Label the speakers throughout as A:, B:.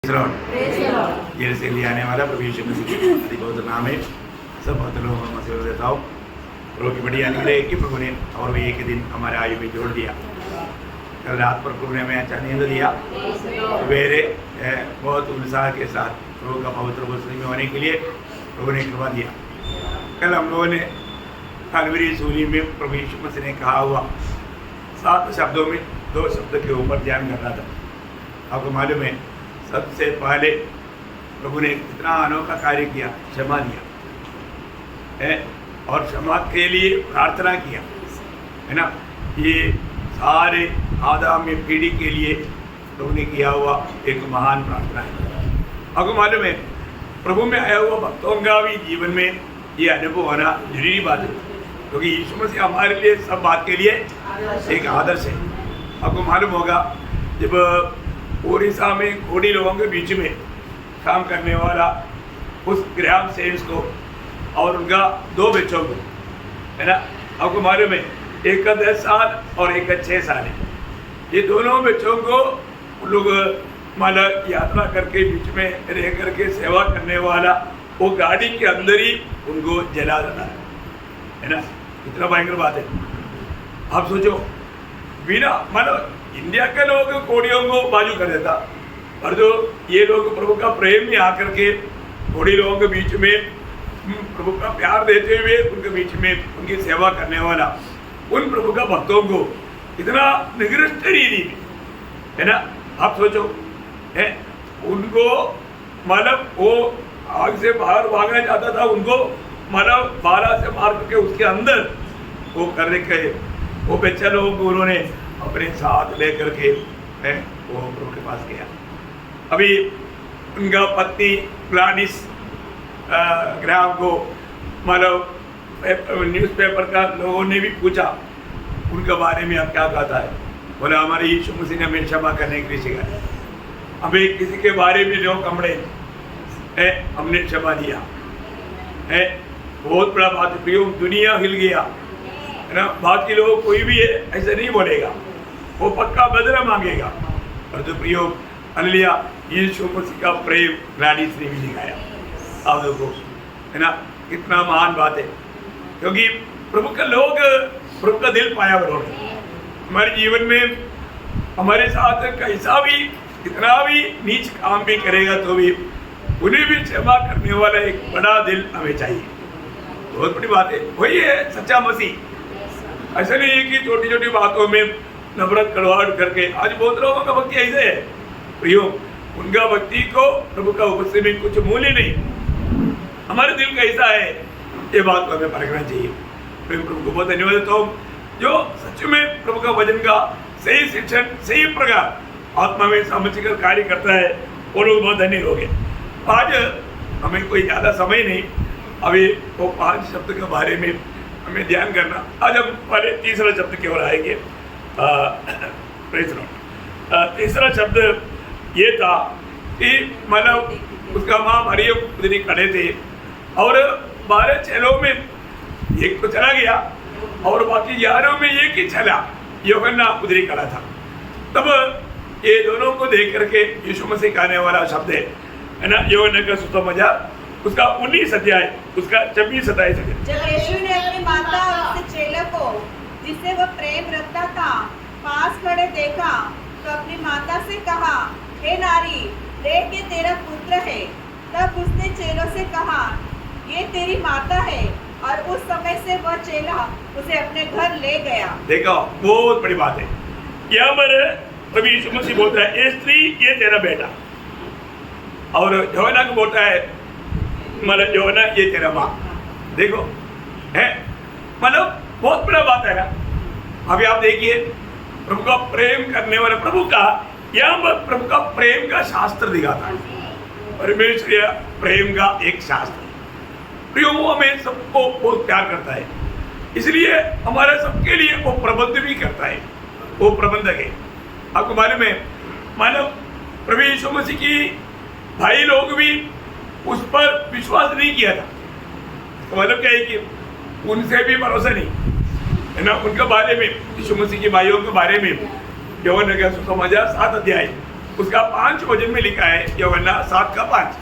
A: ये से लिए आने वाला प्रभु यीशु मसीह के अति पवित्र नाम है सब भक्त लोगों को मसीह देता हूँ। प्रभु की बड़ी अनुग्रह कि प्रभु ने और भी एक दिन हमारे आयु में जोड़ दिया। कल रात पर प्रभु ने हमें अच्छा नींद दिया। सवेरे बहुत उत्साह के साथ प्रभु का पवित्र वचन में होने के लिए प्रभु ने कृपा दिया। कल हम लोगों ने कलवरी सूली में प्रभु यीशु मसीह ने कहा हुआ 7 शब्दों में 2 शब्द के ऊपर ध्यान करना था। आपको मालूम है सबसे पहले प्रभु ने कितना अनोखा कार्य किया, क्षमा दिया है और क्षमा के लिए प्रार्थना किया है ना। ये सारे आदम में पीढ़ी के लिए प्रभु ने किया हुआ एक महान प्रार्थना है। आपको मालूम है प्रभु में आया हुआ भक्तों का भी जीवन में ये अनुभव होना जरूरी बात है, क्योंकि यीशु मसीह हमारे लिए सब बात के लिए एक आदर्श है। आपको मालूम होगा जब ओडिशा में कोड़ी लोगों के बीच में काम करने वाला उस ग्राम सेवक को और उनका 2 बच्चों को है ना, आपको मालूम है एक का 10 साल और एक का 6 साल है। ये दोनों बच्चों को लोग माला यात्रा करके बीच में रह करके सेवा करने वाला वो गाड़ी के अंदर ही उनको जला देता है ना। कितना भयंकर बात है। आप सोचो बिना मतलब इंडिया के लोग कोड़ियों को बाजू कर देता, और जो ये लोग प्रभु का प्रेम में आकर के कोड़ी लोगों के बीच में प्रभु का प्यार देते हुए उनके बीच में उनकी सेवा करने वाला उन प्रभु का भक्तों को इतना निकृष्ट रीति है ना। आप सोचो है उनको मतलब वो आग से बाहर भागना चाहता था, उनको मतलब 12 से मार करके उसके अंदर वो करने के वो बच्चा लोगों को उन्होंने अपने साथ लेकर के वो प्रभु के पास गया। अभी उनका पत्नी ग्लाडिस ग्राम को मतलब न्यूज़पेपर का लोगों ने भी पूछा उनके बारे में आप क्या कहता है। बोला हमारे यीशु मसीह ने हमें क्षमा करने के लिए सिखाया। हमें किसी के बारे में जो कमड़े है हमने क्षमा दिया है, बहुत बड़ा बात है। प्रियो दुनिया हिल गया है ना। बाकी लोग कोई भी ऐसे नहीं बोलेगा, वो पक्का बदला मांगेगा। और जो प्रियो हालेलुया यीशु मसीह का प्रेम ग्लाडिस ने भी दिखाया। आप देखो है ना कितना महान बात है, क्योंकि प्रभु का लोग प्रभु का दिल पाया उन्होंने। हमारे जीवन में हमारे साथ कैसा भी कितना भी नीच काम भी करेगा तो भी उन्हें भी क्षमा करने वाला एक बड़ा दिल हमें चाहिए। बहुत बड़ी बात है, वही है सच्चा मसीह। ऐसा नहीं है कि छोटी छोटी बातों में नफरत कड़वाहट करके। आज बहुत लोगों का भक्ति ऐसे है प्रियो, उनका भक्ति को प्रभु का उपस्थिति में कुछ मूल्य नहीं। हमारे दिल कैसा है ये बात को हमें परखना चाहिए। प्रभु को बहुत धन्यवाद देता हूँ जो सच में प्रभु का वचन का सही शिक्षण सही प्रकार आत्मा में समझकर कार्य करता है, वो लोग बहुत धन्य हो गए। आज हमें कोई ज़्यादा समय नहीं, अभी वो 5 शब्द के बारे में हमें ध्यान करना। आज हम पहले तीसरा शब्द की ओर आएंगे। तीसरा शब्द ये था कि मतलब उसका माँ मरियम उधरी खड़े थे और 12 चेलों में एक तो चला गया और बाकी 11 में एक ही चला, यूहन्ना उधरी खड़ा था। तब ये दोनों को देख करके यीशु मसीह कहने वाला शब्द है ना, यूहन्ना का सुसमाचार उसका 19 अध्याय उसका 26-27।
B: जब यीशु ने अपनी माता और उसके चेलों को जिससे वह प्रेम रखता था पास खड़े देखा तो अपनी माता से कहा, हे नारी देख ये तेरा पुत्र है। तब उसने चेलों से कहा, ये तेरी माता है। और उस समय से वह चेला उसे अपने घर ले गया।
A: देखो बहुत बड़ी बात है। यहाँ पर प्रभु यीशु मसीह बोलता है ये स्त्री ये तेरा बेटा, और यूहन्ना को बोलता है मतलब यूहन्ना ये तेरा माँ। देखो है मतलब बहुत बड़ा बात है ना। अभी आप देखिए प्रभु का प्रेम करने वाला प्रभु का यहाँ पर प्रभु का प्रेम का शास्त्र दिखाता है। परमेश्वरीय प्रेम का एक शास्त्र प्रियो, वो हमें सबको बहुत प्यार करता है, इसलिए हमारे सबके लिए वो प्रबंध भी करता है। वो प्रबंधक है। आपको मालूम है मानव प्रभु यीशु मसीह की भाई लोग भी उस पर विश्वास नहीं किया था। तो मतलब क्या है कि उनसे भी भरोसा नहीं है ना। उनके बारे में यीशु मसीह के भाइयों के बारे में यूहन्ना का सुसमाचार 7 अध्याय उसका 5 वचन में लिखा है, यूहन्ना 7:5।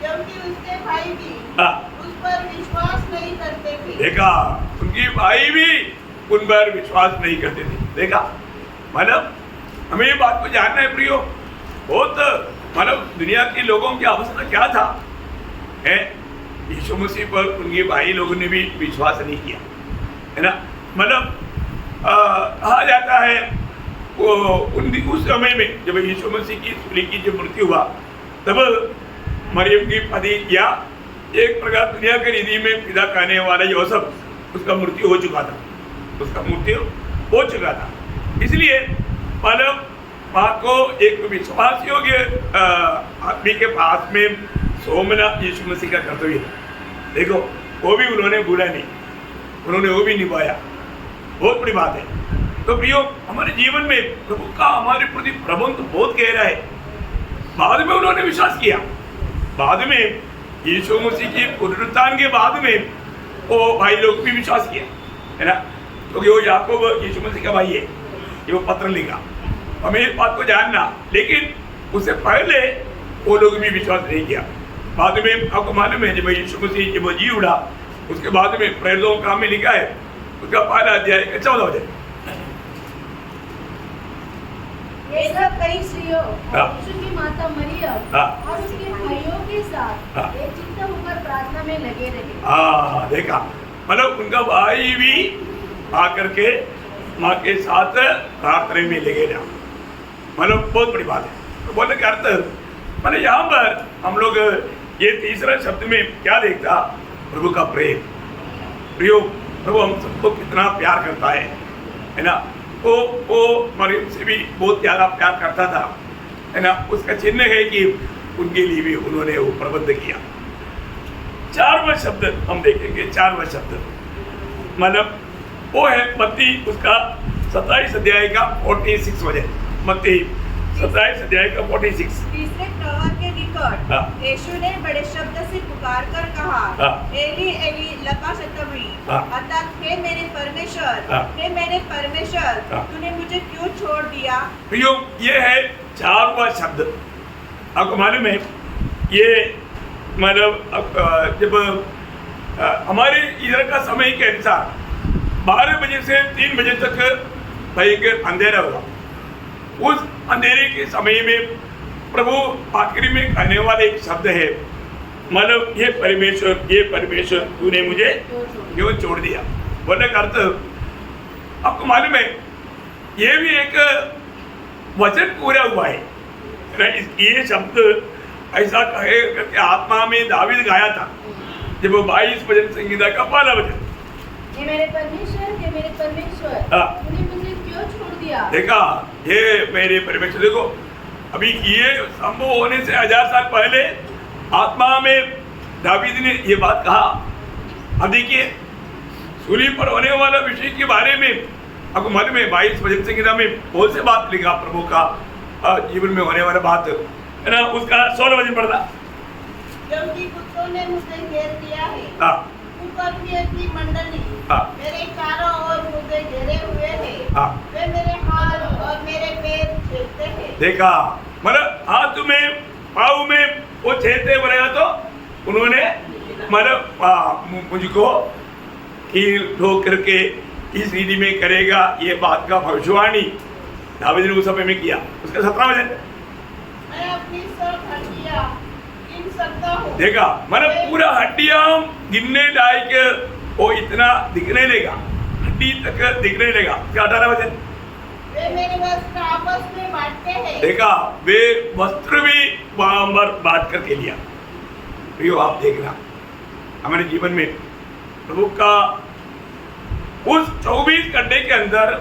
B: क्योंकि उसके भाई भी
A: हाँ,
B: उस पर विश्वास नहीं करते थे।
A: देखा, उनकी भाई भी उन पर विश्वास नहीं करते थे। देखा, मतलब हमें ये बात को जानना है प्रियो, बहुत मतलब दुनिया के लोगों की अवस्था क्या था है, यीशु मसीह पर उनके भाई लोगों ने भी विश्वास नहीं किया, है ना। मतलब कहा जाता है वो उस समय में जब यीशु मसीह की सूली की जब मृत्यु हुआ, तब मरियम की पति या एक प्रकार दुनिया के रीति में पिता कहने वाला योसेफ, उसका मृत्यु हो चुका था, उसका मृत्यु हो चुका था। इसलिए मतलब माँ को एक विश्वास योग्य आदमी के पास में सोमना यीशु मसीह का कर्तव्य था। देखो, वो भी उन्होंने भूला नहीं, उन्होंने वो भी निभाया, बहुत बड़ी बात है। तो प्रियो, हमारे जीवन में प्रभु का हमारे प्रति प्रबंध बहुत गहरा है। बाद में उन्होंने विश्वास किया, बाद में यीशु मसीह की पुनरुत्थान के बाद में वो भाई लोग भी विश्वास किया, है ना। क्योंकि वो याकूब यीशु मसीह का भाई है, ये वो पत्र लिखा, हमें इस बात को जानना। लेकिन उससे पहले वो लोग भी विश्वास नहीं किया। बाद में आपको मालूम है, जब यीशु मसीह जब जी उड़ा, उसके बाद में प्रेरितों का काम में लिखा है, उसका 5 अध्याय 14 वचन।
B: ये सब कई स्त्रियों
A: हाँ।
B: यीशु की माता मरियम
A: हाँ।
B: और उसके भाइयों के साथ
A: हाँ।
B: एकचित्त होकर प्रार्थना में लगे रहे।
A: हाँ, देखा, मतलब उनका भाई भी आकर के माँ के साथ प्रार्थना में लगे रहा, मतलब बहुत बड़ी बात है। तो बोलने का अर्थ मतलब यहाँ पर हम लोग ये तीसरा शब्द में क्या देखता, प्रभु का प्रेम। प्रियो, प्रभु हम सबको कितना प्यार करता है ना। वो मरियम से भी बहुत ज़्यादा प्यार करता था, है ना। उसका चिन्ह है कि उनके लिए भी उन्होंने वो प्रबंध किया। 4वां शब्द हम देखेंगे, 4वां शब्द मतलब वो है मत्ती उसका 27 अध्याय का 46 वचन। मत्ती 27 अध्याय का 46।
B: तीसरे प्रहर के निकट
A: हाँ।
B: यीशु ने बड़े शब्द से पुकार कर कहा,
A: हाँ।
B: एली एली लमा शतमी,
A: हाँ।
B: अर्थात हे मेरे परमेश्वर,
A: हाँ।
B: हे मेरे परमेश्वर,
A: हाँ।
B: तूने मुझे क्यों छोड़ दिया।
A: प्रियो, ये है 4वां शब्द। आपको मालूम है, ये मतलब जब हमारे इधर का समय के अनुसार 12 बजे से 3 बजे तक भयंकर अंधेरा हुआ। उस अंधेरे के समय में प्रभु आखिरी में कहने वाला एक शब्द है, मतलब ये परमेश्वर तूने मुझे क्यों छोड़ दिया। बोलने का अर्थ आपको मालूम है, ये भी एक वचन पूरा हुआ है ना। ये शब्द ऐसा कहे करके आत्मा में दावीद गाया था, जब 22 भजन संगीता का 1 वचन,
B: हे मेरे परमेश्वर,
A: हाँ।
B: तूने मुझे क्यों छोड़ दिया।
A: देखा, ये मेरे परमेश्वर। देखो, अभी ये संभव होने से 1000 साल पहले आत्मा में दावीद ने ये बात कहा। अब देखिए, सूली पर होने वाला विषय के बारे में आपको मालूम है, 22 भजन संगीता में बहुत से बात लिखा प्रभु का जीवन में होने वाला बात, है ना। उसका 16 वचन पढ़ता,
B: क्योंकि कुत्तों ने मुझे घेर लिया है,
A: हाँ,
B: कुकर्मियों की मंडली
A: हाँ।
B: मेरे चारों ओर मुझे घेरे हुए हैं,
A: हाँ।
B: वे मेरे हाथ और मेरे पैर छेदते हैं।
A: देखा, मतलब हाथ में पाँव में वो छेदते बनाया, तो उन्होंने मतलब मुझको कील ठोक करके इस रीति में करेगा, ये बात का भविष्यवाणी दावीद ने उस समय में किया। उसका 17 वचन,
B: मैं अपनी सब हड्डियां गिन सकता हूँ।
A: देखा, मतलब पूरा हड्डियां गिनने लायक वो इतना दिखने लगा, हड्डी तक दिखने लगा। क्या 18 वचन,
B: वे मेरे वस्त्र आपस में बांटते हैं।
A: देखा, वे वस्त्र भी वहां पर बांट करके लिया। प्रियो, आप देखना हमारे जीवन में प्रभु का उस 24 घंटे के अंदर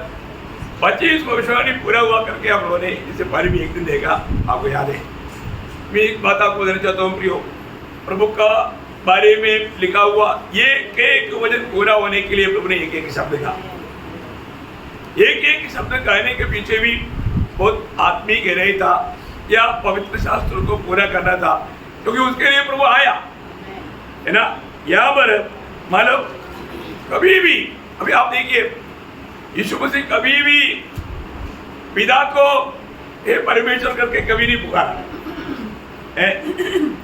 A: 25 भविष्यवाणी पूरा हुआ करके हम लोगों ने इससे पहले भी एक दिन देखा, आपको याद है। मैं एक बात आपको देना चाहता हूँ प्रियो, प्रभु का बारे में लिखा हुआ ये एक वचन पूरा होने के लिए प्रभु ने एक शब्द कहा। एक शब्द कहने के पीछे भी बहुत आत्मिक गहराई था, या पवित्र शास्त्र को पूरा करना था, क्योंकि उसके लिए प्रभु आया, है ना। यहाँ पर मतलब कभी भी, अभी आप देखिए, यीशु मसीह कभी भी पिता को हे परमेश्वर करके कभी नहीं पुकारा है।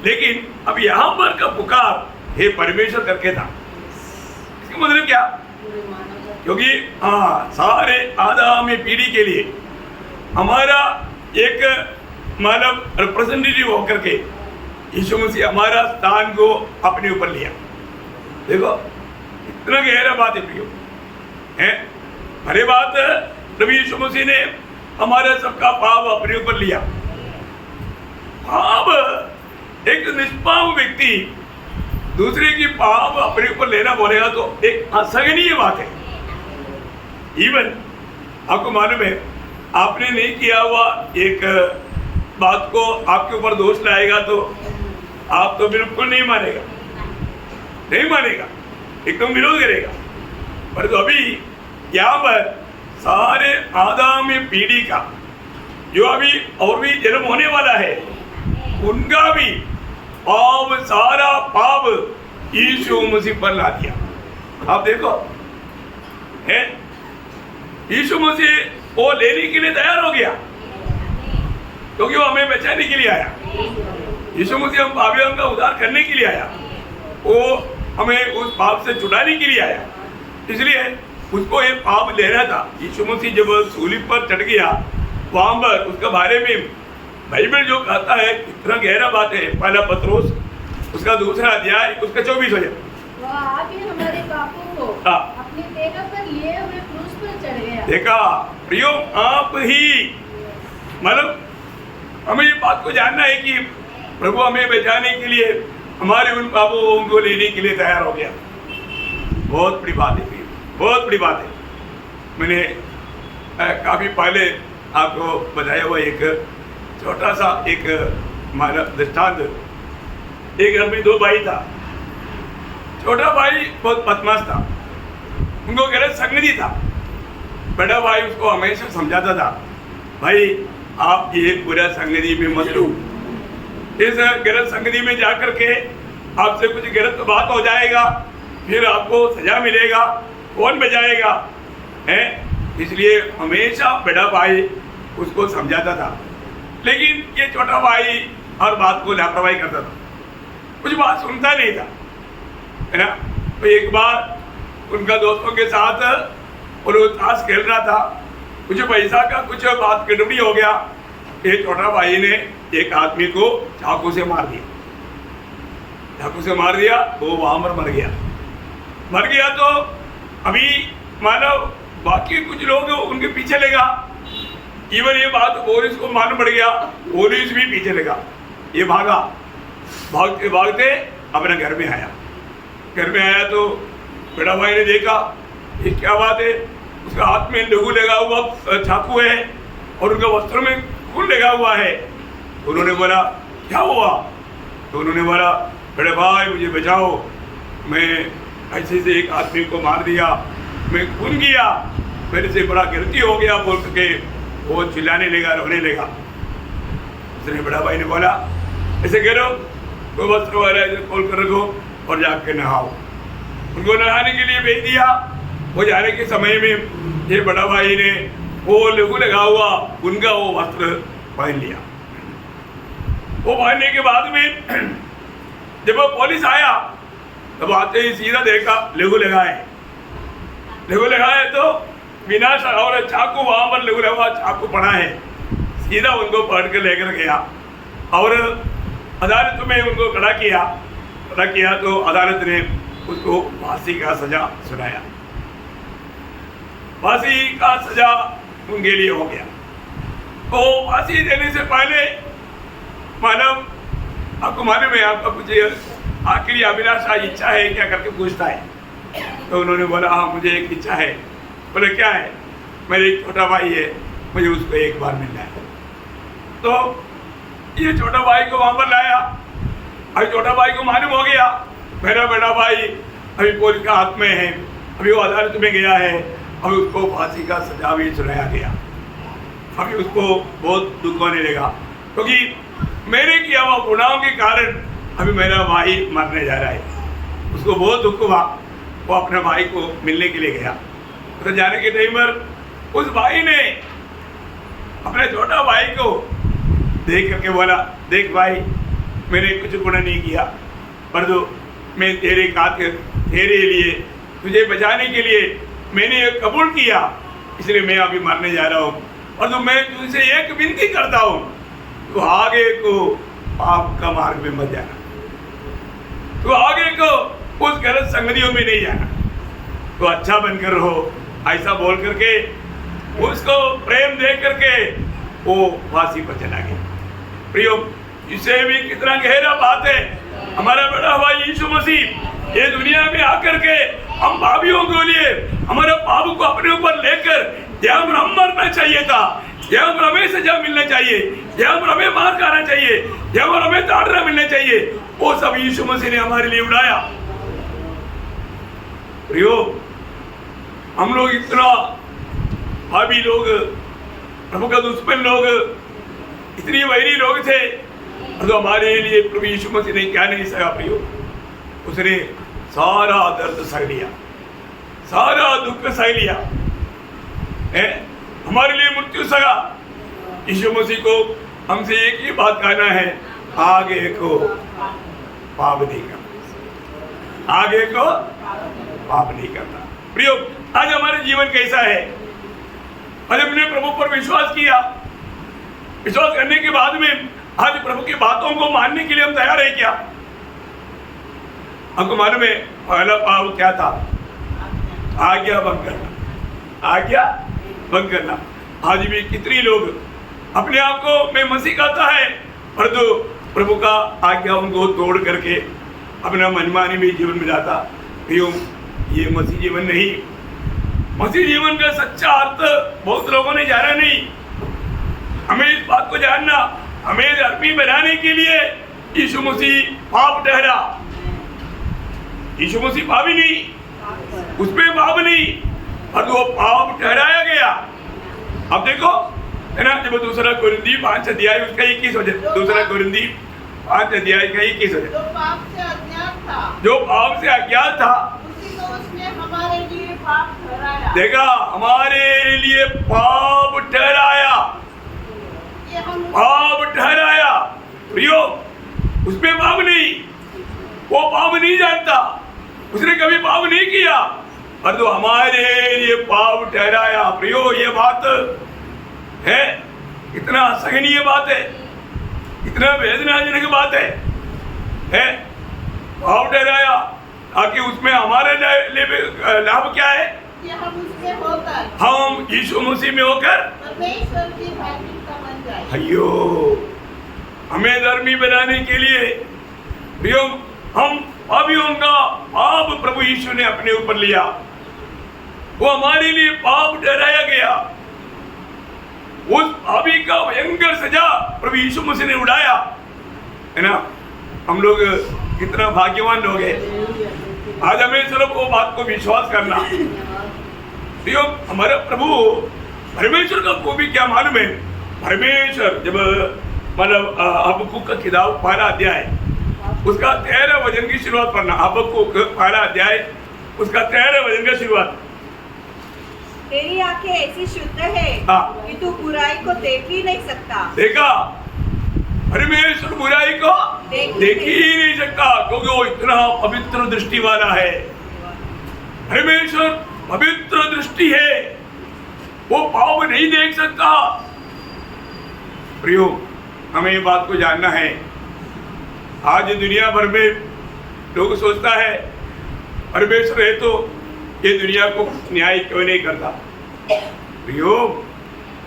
A: लेकिन अब यहां पर का पुकार हे परमेश्वर करके था। इसका मतलब क्या? क्योंकि सारे आदमी पीढ़ी के लिए हमारा एक मानव रिप्रेजेंटेटिव होकर के यीशु मसीह हमारा स्थान को अपने ऊपर लिया। देखो इतना गहरा बात है प्रियो है। हरे बात प्रभु यीशु मसीह ने हमारे सबका पाप अपने ऊपर लिया। पाप एक निष्पाप व्यक्ति दूसरे की पाप अपने ऊपर लेना बोलेगा तो एक असहनीय बात है। इवन आपको मालूम है, आपने नहीं किया हुआ एक बात को आपके ऊपर दोष लाएगा तो आप तो बिल्कुल नहीं मानेगा, एकदम विरोध करेगा। पर तो अभी यहाँ पर सारे आदमी पीढ़ी का जो अभी और भी जन्म होने वाला है उनका भी पाप, सारा पाप यीशु मसीह पर ला दिया। आप देखो है, यीशु मसीह वो लेने के लिए तैयार हो गया क्योंकि वो हमें बचाने के लिए आया। यीशु मसीह हम पापियों का उद्धार करने के लिए आया, वो हमें उस पाप से छुड़ाने के लिए आया। इसलिए उसको ये पाप लेना था। यीशु मसीह जब सूली पर चढ़ गया वहां पर उसके बारे में बाइबल जो कहता है कितना गहरा बात है। पहला पत्रोस उसका 2 अध्याय उसका 24 हो जाए।
C: वह आप ही हमारे पापों को अपनी देह पर लिए हुए क्रूस पर चढ़ गया।
A: देखा प्रियो, आप ही मतलब हमें ये बात को जानना है कि प्रभु हमें बचाने के लिए हमारे उन पापों को लेने के लिए तैयार हो गया। बहुत बड़ी बात है, बहुत बड़ी बात है। मैंने काफी पहले आपको बताया हुआ एक छोटा सा एक हमारा दृष्टांत। एक घर में 2 भाई था। छोटा भाई बहुत बदमाश था, उनको गलत संगति था। बड़ा भाई उसको हमेशा समझाता था, भाई आप ये बुरा संगति में मत लो, इस गलत संगति में जाकर के आपसे कुछ गलत बात हो जाएगा, फिर आपको सजा मिलेगा, कौन बचाएगा है। इसलिए हमेशा बड़ा भाई उसको समझाता था। लेकिन ये छोटा भाई हर बात को लापरवाही करता था, कुछ बात सुनता नहीं था, है ना। तो एक बार उनका दोस्तों के साथ वो ताश खेल रहा था, कुछ पैसा का कुछ बात गड़बड़ी हो गया। ये छोटा भाई ने एक आदमी को चाकू से मार दिया। वो वहां पर मर गया। तो अभी मानो बाकी कुछ लोग उनके पीछे लगा। इवन ये बात पुलिस को मालूम पड़ गया, पुलिस भी पीछे लगा। ये भागते भागते अपने घर में आया तो बड़ा भाई ने देखा ये क्या बात है। उसका हाथ में लहू लगा हुआ चाकू है और उनका वस्त्र में खून लगा हुआ है। उन्होंने बोला क्या हुआ? तो उन्होंने बोला बड़े भाई मुझे बचाओ, मैं ऐसे से एक आदमी को मार दिया, मैं खून किया, मेरे से बड़ा गलती हो गया बोल के वो चिल्लाने लगा, रोने लगा। उसने बड़ा भाई ने बोला ऐसे करो, तो वस्त्र वगैरह खोल कर रखो और जाके नहाओ। उनको नहाने के लिए भेज दिया। वो जाने के समय में ये बड़ा भाई ने वो लहू लगा हुआ उनका वो वस्त्र पहन लिया। वो पहनने के बाद में जब वो पुलिस आया तब आते ही सीधा देखा लहू लगाए तो बिना और चाकू वहां पर लहू लगा चाकू पड़ा है। सीधा उनको पकड़ के लेकर गया और अदालत में उनको खड़ा किया तो अदालत ने उसको फांसी का सजा सुनाया। फांसी का सजा उनके लिए हो गया। तो फांसी देने से पहले मानव आपको मालूम है, आपका कुछ आखिरी अभिलाषा इच्छा है क्या करके पूछता है। तो उन्होंने बोला हाँ मुझे एक इच्छा है। बोले क्या है? मेरे एक छोटा भाई है, मुझे उसको एक बार मिलना है। तो ये छोटा भाई को वहां पर लाया। अभी छोटा भाई को मालूम हो गया मेरा बड़ा भाई अभी पुलिस के हाथ में है, अभी वो अदालत में गया है, अभी उसको फांसी का सजा भी सुनाया गया। अभी उसको बहुत दुख होने लगा क्योंकि मेरे किया हुआ गुनाहों के कारण अभी मेरा भाई मरने जा रहा है। उसको बहुत दुख हुआ। वो अपने भाई को मिलने के लिए गया। तो जाने के टाइम पर उस भाई ने अपने छोटा भाई को देख करके बोला, देख भाई, मैंने कुछ गुनाह नहीं किया, पर तो मैं तेरे खातिर, तेरे लिए, तुझे बचाने के लिए मैंने ये कबूल किया, इसलिए मैं अभी मरने जा रहा हूँ। और तो मैं तुझसे एक विनती करता हूँ, तू आगे को पाप का मार्ग में मत जाना, तू आगे को उस गलत संगतियों में नहीं जाना, तो अच्छा बनकर रहो। ऐसा बोल करके उसको प्रेम दे करके वो फांसी पर चला गया। प्रियो, इसे भी कितना गहरा बात है। हमारा बड़ा भाई यीशु मसीह ये दुनिया में आकर के हम पापियों के लिए हमारे पाप को अपने ऊपर लेकर जहाँ पर हम मरना चाहिए था, जहाँ पर हमें सजा मिलना चाहिए, जहाँ पर हमें मार खाना चाहिए, जहाँ पर हमें ताड़ना मिलना चाहिए, वो सब यीशु मसीह ने हमारे लिए उड़ाया। प्रियो, हम लोग इतना भावी लोग, प्रभु का दुश्मन लोग, इतनी वैरी लोग थे, तो हमारे लिए प्रभु यीशु मसीह ने क्या नहीं सहा। प्रियो, उसने सारा दर्द सह लिया, सारा दुख सह लिया, हमारे लिए मृत्यु सहा। यीशु मसीह को हमसे एक ही बात कहना है, आगे को पाप नहीं करना, आगे को पाप नहीं करना। प्रियो, आज हमारे जीवन कैसा है? आज हमने प्रभु पर विश्वास किया, विश्वास करने के बाद में आज प्रभु की बातों को मानने के लिए हम तैयार है क्या? हमको मालूम है पहला पाप क्या था? आज्ञा भंग करना, आज्ञा भंग करना। आज भी कितने लोग अपने आप को मैं मसीह कहता है, पर तो प्रभु का आज्ञा उनको तोड़ करके अपना मनमानी में जीवन में जाता। क्यों? ये मसीह जीवन नहीं। मसीह जीवन का सच्चा अर्थ बहुत लोगों ने जाना नहीं। हमें इस बात को जानना, हमें धर्मी बनाने के लिए यीशु मसीह पाप ठहरा। यीशु मसीह पापी नहीं, उसमें पाप नहीं, और वो पाप ठहराया गया। अब देखो है ना, जब दूसरा कोरिन्थी 5 अध्याय उसका 21 वचन, दूसरा कोरिन्थी 5 अध्याय का 21 वचन,
B: जो पाप से अज्ञात था
A: उसी
B: को उसने हमारे लिए पाप ठहराया।
A: देखा, हमारे लिए पाप ठहराया, पाप ठहराया। प्रियो, उसमें पाप नहीं, वो पाप नहीं जानता, उसने कभी पाप नहीं किया, और तो हमारे लिए पाप ठहराया। प्रियो, ये बात है, इतना असहनीय बात है, इतना वेदनाजनक बात है? पाप ठहराया, ताकि उसमें हमारे लाभ क्या है?
B: कि हम उसमें होकर,
A: हम यीशु मसीह में होकर
B: परमेश्वर की धार्मिकता बन जाए।
A: अयो, हमें धर्मी बनाने के लिए प्रियो, हम पापियों का पाप प्रभु यीशु ने अपने ऊपर लिया, वो हमारे लिए पाप ठहराया गया। उस पापी का भयंकर सजा प्रभु यीशु मसीह ने उड़ाया, है ना। हम लोग कितना भाग्यवान लोग हैं। आज हमें सिर्फ वो बात को विश्वास करना। प्रियो, हमारा प्रभु परमेश्वर का को भी क्या मालूम है? परमेश्वर जब मतलब हबक्कुक का किताब 1 अध्याय उसका 13 वचन की शुरुआत पढ़ना। हबक्कुक 1 अध्याय उसका 13 वचन का शुरुआत।
B: तेरी आंखें ऐसी शुद्ध है कि तू बुराई को देख ही नहीं सकता।
A: देखा, परमेश्वर बुराई को देख ही नहीं सकता, क्योंकि वो इतना पवित्र दृष्टि वाला है। परमेश्वर पवित्र दृष्टि है, वो पाप नहीं देख सकता। प्रियो, हमें ये बात को जानना है। आज दुनिया भर में लोग सोचता है परमेश्वर है तो ये दुनिया को न्याय क्यों नहीं करता। प्रियो,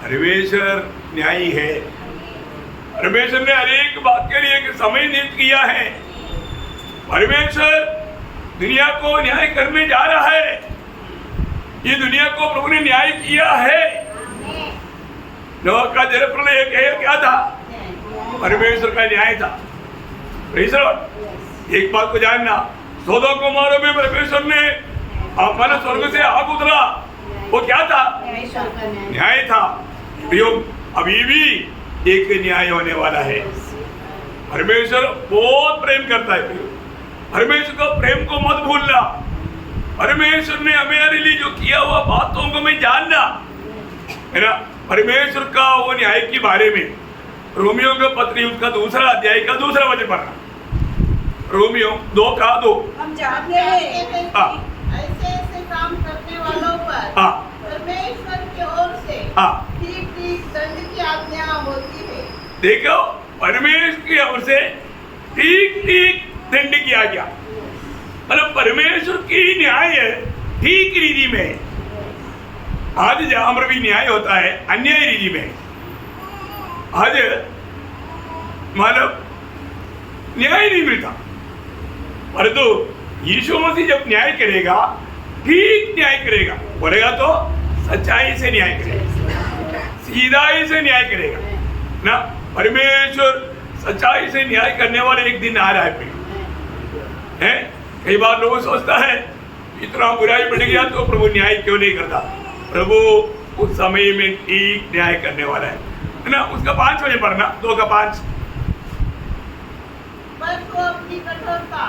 A: परमेश्वर न्यायी है। परमेश्वर ने अनेक बात के लिए समय नियुक्त किया है। परमेश्वर दुनिया को न्याय करने जा रहा है। ये दुनिया को प्रभु ने न्याय किया है। नोह का जलप्रलय क्या था? परमेश्वर का न्याय था। एक बात को जानना, सोदोम और गोमोरा में परमेश्वर ने मानो स्वर्ग से आग उतरा, वो क्या था? न्याय था। प्रियो, अभी भी एक न्याय होने वाला है। परमेश्वर बहुत प्रेम करता है। प्रियो, परमेश्वर का प्रेम को मत भूलना। परमेश्वर ने हमारे लिए जो किया हुआ बातों को मैं जानना, है ना। परमेश्वर का वो न्याय के बारे में रोमियो का पत्री उसका 2 अध्याय का 2 वचन पढ़ना। रोमियो 2:2।
B: हम जानते हैं
A: हाँ।
D: ऐसे ऐसे काम करने वालों पर
A: हाँ।
D: परमेश्वर की ओर से
A: हाँ।
D: ठीक ठीक दंड की आज्ञा होती है।
A: देखो, परमेश्वर की ओर से ठीक ठीक दंड किया गया, मतलब परमेश्वर की न्याय है ठीक रीति में। आज जहां पर भी न्याय होता है अन्याय रीति में, आज मतलब न्याय नहीं मिलता, परंतु यीशु मसीह जब न्याय करेगा ठीक न्याय करेगा, बोलेगा तो सच्चाई से न्याय करेगा, सीधाई से न्याय करेगा ना। परमेश्वर सच्चाई से न्याय करने वाले एक दिन आ रहा है। कई बार लोग सोचता है इतना बुराई बढ़ गया तो प्रभु न्याय क्यों नहीं करता। प्रभु उस समय में ठीक न्याय करने वाला है ना। उसका 5 वचन पढ़ना, 2:5।
D: पर तो अपनी कठोरता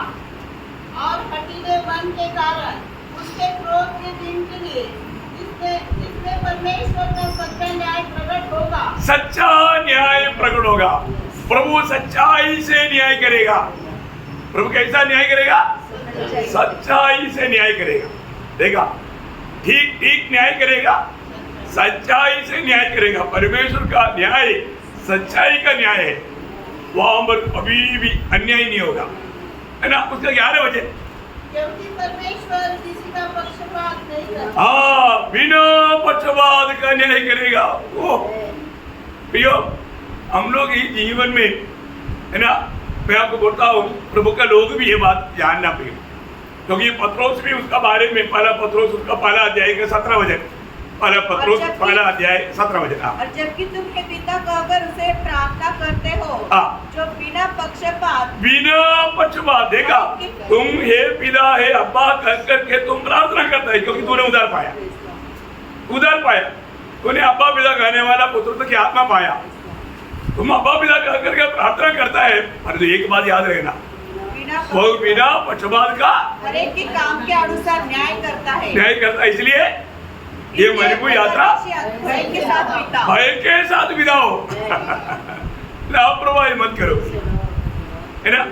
D: और हठीलेपन के कारण उसके क्रोध के दिन के लिए जिसमें परमेश्वर का सच्चा न्याय प्रकट होगा।
A: सच्चा न्याय प्रकट होगा। प्रभु सच्चाई से न्याय करेगा। प्रभु कैसा न्याय करेगा? सच्चाई से न्याय करेगा। देखा, ठीक ठीक न्याय करेगा, सच्चाई से न्याय करेगा। परमेश्वर का न्याय सच्चाई का न्याय है, वहां पर कभी भी अन्याय नहीं होगा, है ना। उसका 11 वचन,
D: क्योंकि परमेश्वर किसी का पक्षपात नहीं करता।
A: हाँ, बिना पक्षपात का न्याय करेगा वो। प्रियो, हम लोग इस जीवन में, है ना, मैं आपको बोलता हूँ प्रभु का लोग भी ये बात जानना प्रियो, क्योंकि पत्रोस भी उसका बारे में, पहला पत्रोस उसका 1 अध्याय का 17 वचन, पहला पत्रोस 1 अध्याय 17 वचन।
B: और जबकि तुम हे पिता कहकर उसे प्रार्थना करते हो जो बिना पक्षपात, देखा, तुम हे पिता हे अब्बा कर करके तुम प्रार्थना करता है, क्योंकि तूने उधार पाया, तूने अब्बा पिता कहने वाला पुत्र की आत्मा पाया। तुम अब्बा पिता कह करके प्रार्थना करता है, पर एक बात याद रखना, वो बिना पक्षपात का हर एक के काम के अनुसार न्याय करता है।
A: इसलिए ये मणिपुर यात्रा
B: भय
A: के साथ बिताओ। लापरवाही मत करो, है ना।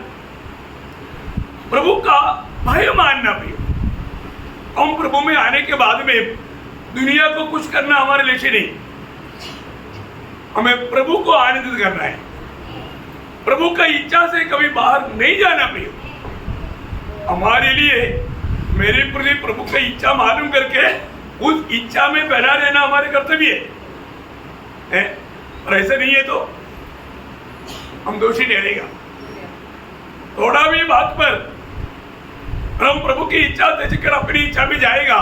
A: प्रभु का भय मानना भी, हम प्रभु में आने के बाद में दुनिया को कुछ करना हमारे लिए नहीं, हमें प्रभु को आनंदित करना है। प्रभु का इच्छा से कभी बाहर नहीं जाना प्रिय। हमारे लिए मेरे प्रति प्रभु की इच्छा मालूम करके उस इच्छा में बना रहना हमारे कर्तव्य है। और ऐसा नहीं है तो हम दोषी ठहरेगा। थोड़ा भी बात पर हम प्रभु की इच्छा त्याग अपनी इच्छा में जाएगा,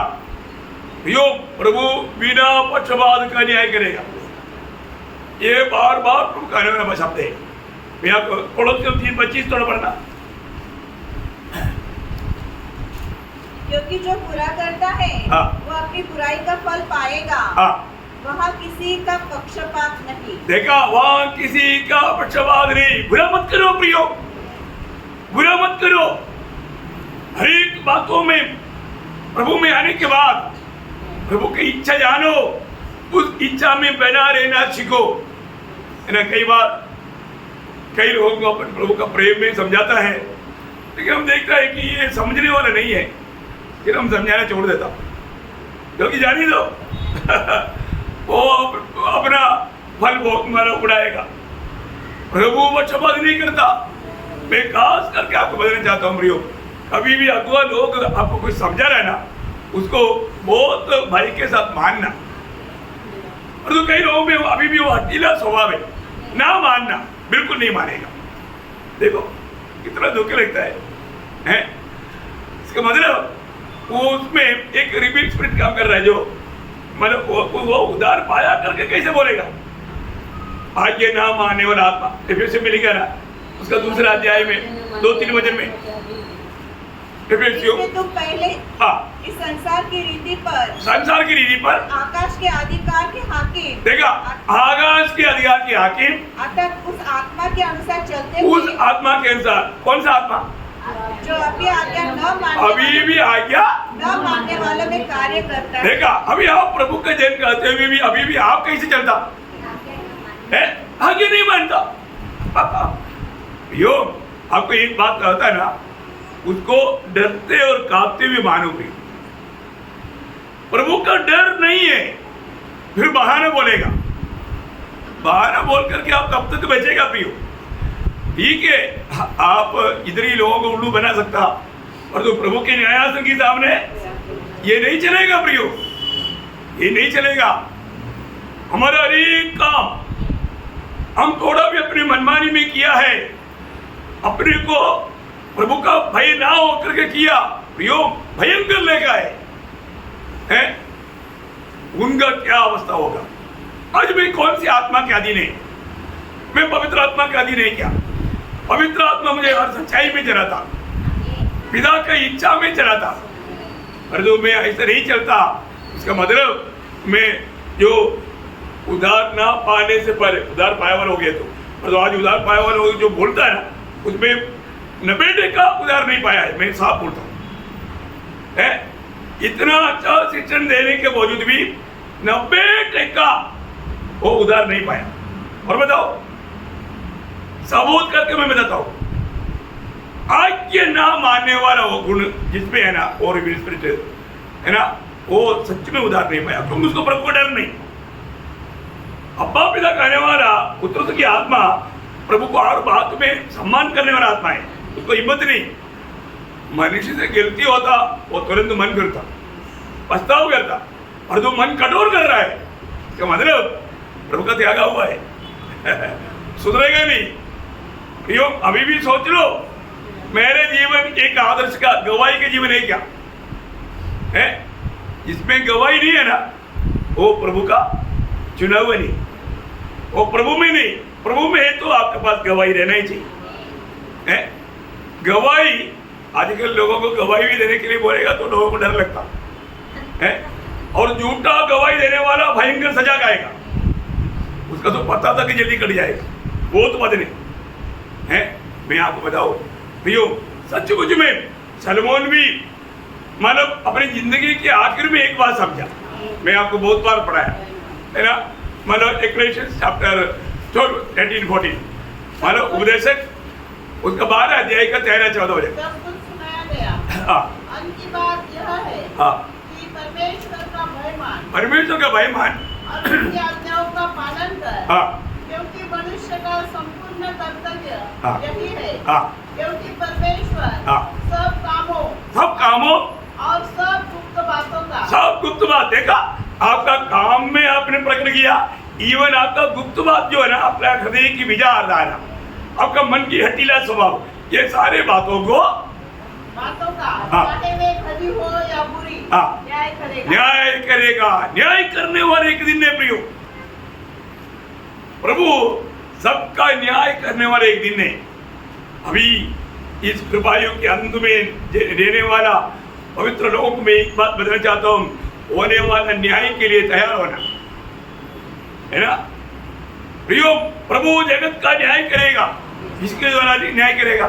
A: यो प्रभु बिना पक्षपात का न्याय करेगा। ये बार बार प्रभु कहने वाला शब्द है। मैं आपको कोलोसियों 3:25 थोड़ा पढ़ना।
B: क्योंकि जो बुरा करता है वो अपनी बुराई का फल पाएगा। वहाँ किसी का पक्षपात नहीं। देखा,
A: वहाँ किसी का पक्षपात नहीं। बुरा मत करो प्रियो, बुरा मत करो। हर एक बातों में प्रभु में आने के बाद प्रभु की इच्छा जानो, उस इच्छा में बना रहना सीखो, है ना। कई बार कई लोगों को अपन प्रभु का प्रेम में समझाता है, लेकिन हम देखता है कि ये समझने वाला नहीं है, फिर हम समझाना छोड़ देता, क्योंकि जानी दो वो अपना फल बहुत मारा उड़ाएगा। प्रभु पक्षपात नहीं करता। मैं खास करके आपको बताना चाहता हूँ प्रियो, कभी भी अगुआ लोग आपको कुछ समझा रहा है ना, उसको बहुत भाई के साथ मानना। और तो कई लोगों में अभी भी वो हटीला स्वभाव है, ना मानना, बिल्कुल नहीं मानेगा। देखो कितना दुख लगता है? इसका मतलब वो उसमें एक रिबील स्पिरिट काम कर रहा है, जो मतलब वो उधार पाया करके कैसे बोलेगा? आज्ञा ना मानने वाला आत्मा, एफएससी में लिखा ना उसका 2 अध्याय में 2-3 वचन में,
B: इसमें तुम पहले इस संसार की रीति पर आकाश के अधिकार के हाकिम,
A: देखा, आकाश के अधिकार के हाकिम,
B: अर्थात उस आत्मा के अनुसार चलते
A: उस आत्मा के अनुसार। कौन सा आत्मा?
B: जो अभी आज्ञा न मानने
A: अभी भी आज्ञा
B: न मानने वालों में कार्य करता है।
A: देखा, अभी आप प्रभु का जन कहते हुए भी अभी भी आप कैसे चलता है? आगे नहीं मानता। यो आपको एक बात कहता है ना, उसको डरते और कांपते हुए मानो भी। प्रभु का डर नहीं है, फिर बहाना बोलेगा। बहाना बोल करके आप कब तक बचेगा प्रियो? ठीक है, आप इधर ही लोगों को उल्लू बना सकता, और तो प्रभु के न्यायासन के सामने ये नहीं चलेगा प्रियो, ये नहीं चलेगा। हमारा हर एक काम हम थोड़ा भी अपनी मनमानी में किया है, अपने को प्रभु का भय ना हो करके किया प्रियो, भयंकर लेगा है? उनका क्या अवस्था होगा? आज मैं कौन सी आत्मा के अधीन है? मैं पवित्र आत्मा के अधीन है क्या? पवित्र आत्मा मुझे हर सच्चाई में चलाता, पिता का इच्छा में चलाता। पर जो मैं ऐसे नहीं चलता, इसका मतलब मैं जो उधार ना पाने से पहले उधार पाया वाला हो गया तो आज उधार पाया वाला जो बोलता है ना, उसमें 90% उधार नहीं पाया है। मैं साफ बोलता हूँ, इतना अच्छा शिक्षण देने के बावजूद भी 90% वो उधार नहीं पाया। और बताओ, सबूत करके मैं बताता हूँ, आज्ञा ना मानने वाला वो गुण जिसमें है ना, और स्पिरिट है ना, वो सच में उधार नहीं पाया, क्योंकि उसको प्रभु को डर नहीं। अब्बा पिता कहने वाला पुत्र की आत्मा प्रभु को हर बात में सम्मान करने वाला आत्मा है, उसको हिम्मत नहीं। मनुष्य से गलती होता वो तुरंत मन करता, पछताव करता, और जो मन कठोर कर रहा है इसका मतलब प्रभु का त्यागा हुआ है, सुधरेगा नहीं। क्यों? अभी भी सोच लो, मेरे जीवन एक आदर्श का गवाही का जीवन है क्या है? जिसमें गवाही नहीं है ना, वो प्रभु का चुना हुआ नहीं, वो प्रभु में नहीं। प्रभु में है तो आपके पास गवाही रहना ही चाहिए। गवाही, आजकल लोगों को गवाही भी देने के लिए बोलेगा तो लोगों को डर लगता है, और झूठा गवाही देने वाला भयंकर सजा खाएगा। उसका तो पता था कि जल्दी कट जाएगा, वो तो बदले है। मैं आपको बताऊं प्रियो, सचमुच में सलमोन भी मतलब अपनी जिंदगी के आखिर में एक बात समझा, मैं आपको बहुत बार पढ़ाया है ना, मतलब इक्लेसियास चैप्टर 13-14, मतलब उपदेशक उसका 12 अध्याय का 13-14 बजे
D: सब कुछ सुनाया गया। अंत की बात यह है कि परमेश्वर का भय मान,
A: परमेश्वर का भय मान
D: और उनकी आज्ञाओं का पालन कर, क्योंकि मनुष्य का संपूर्ण कर्तव्य यही है। क्योंकि परमेश्वर सब कामों और सब गुप्त बात देखा, आपका काम में आपने प्रकट किया, इवन आपका गुप्त बात जो है ना, अपना हृदय की विचारधारा, आपका मन की हठीला स्वभाव, ये सारे बातों का चाहे वे भली हो या बुरी, न्याय करेगा। न्याय करने वाले एक दिन ने प्रियो, प्रभु सबका न्याय करने वाले एक दिन ने। अभी इस कृपायुग के अंत में रहने वाला पवित्र लोगों को मैं एक बात बताना चाहता हूँ, होने वाला न्याय के लिए तैयार होना है ना प्रियो। प्रभु जगत का न्याय करेगा, इसके द्वारा न्याय करेगा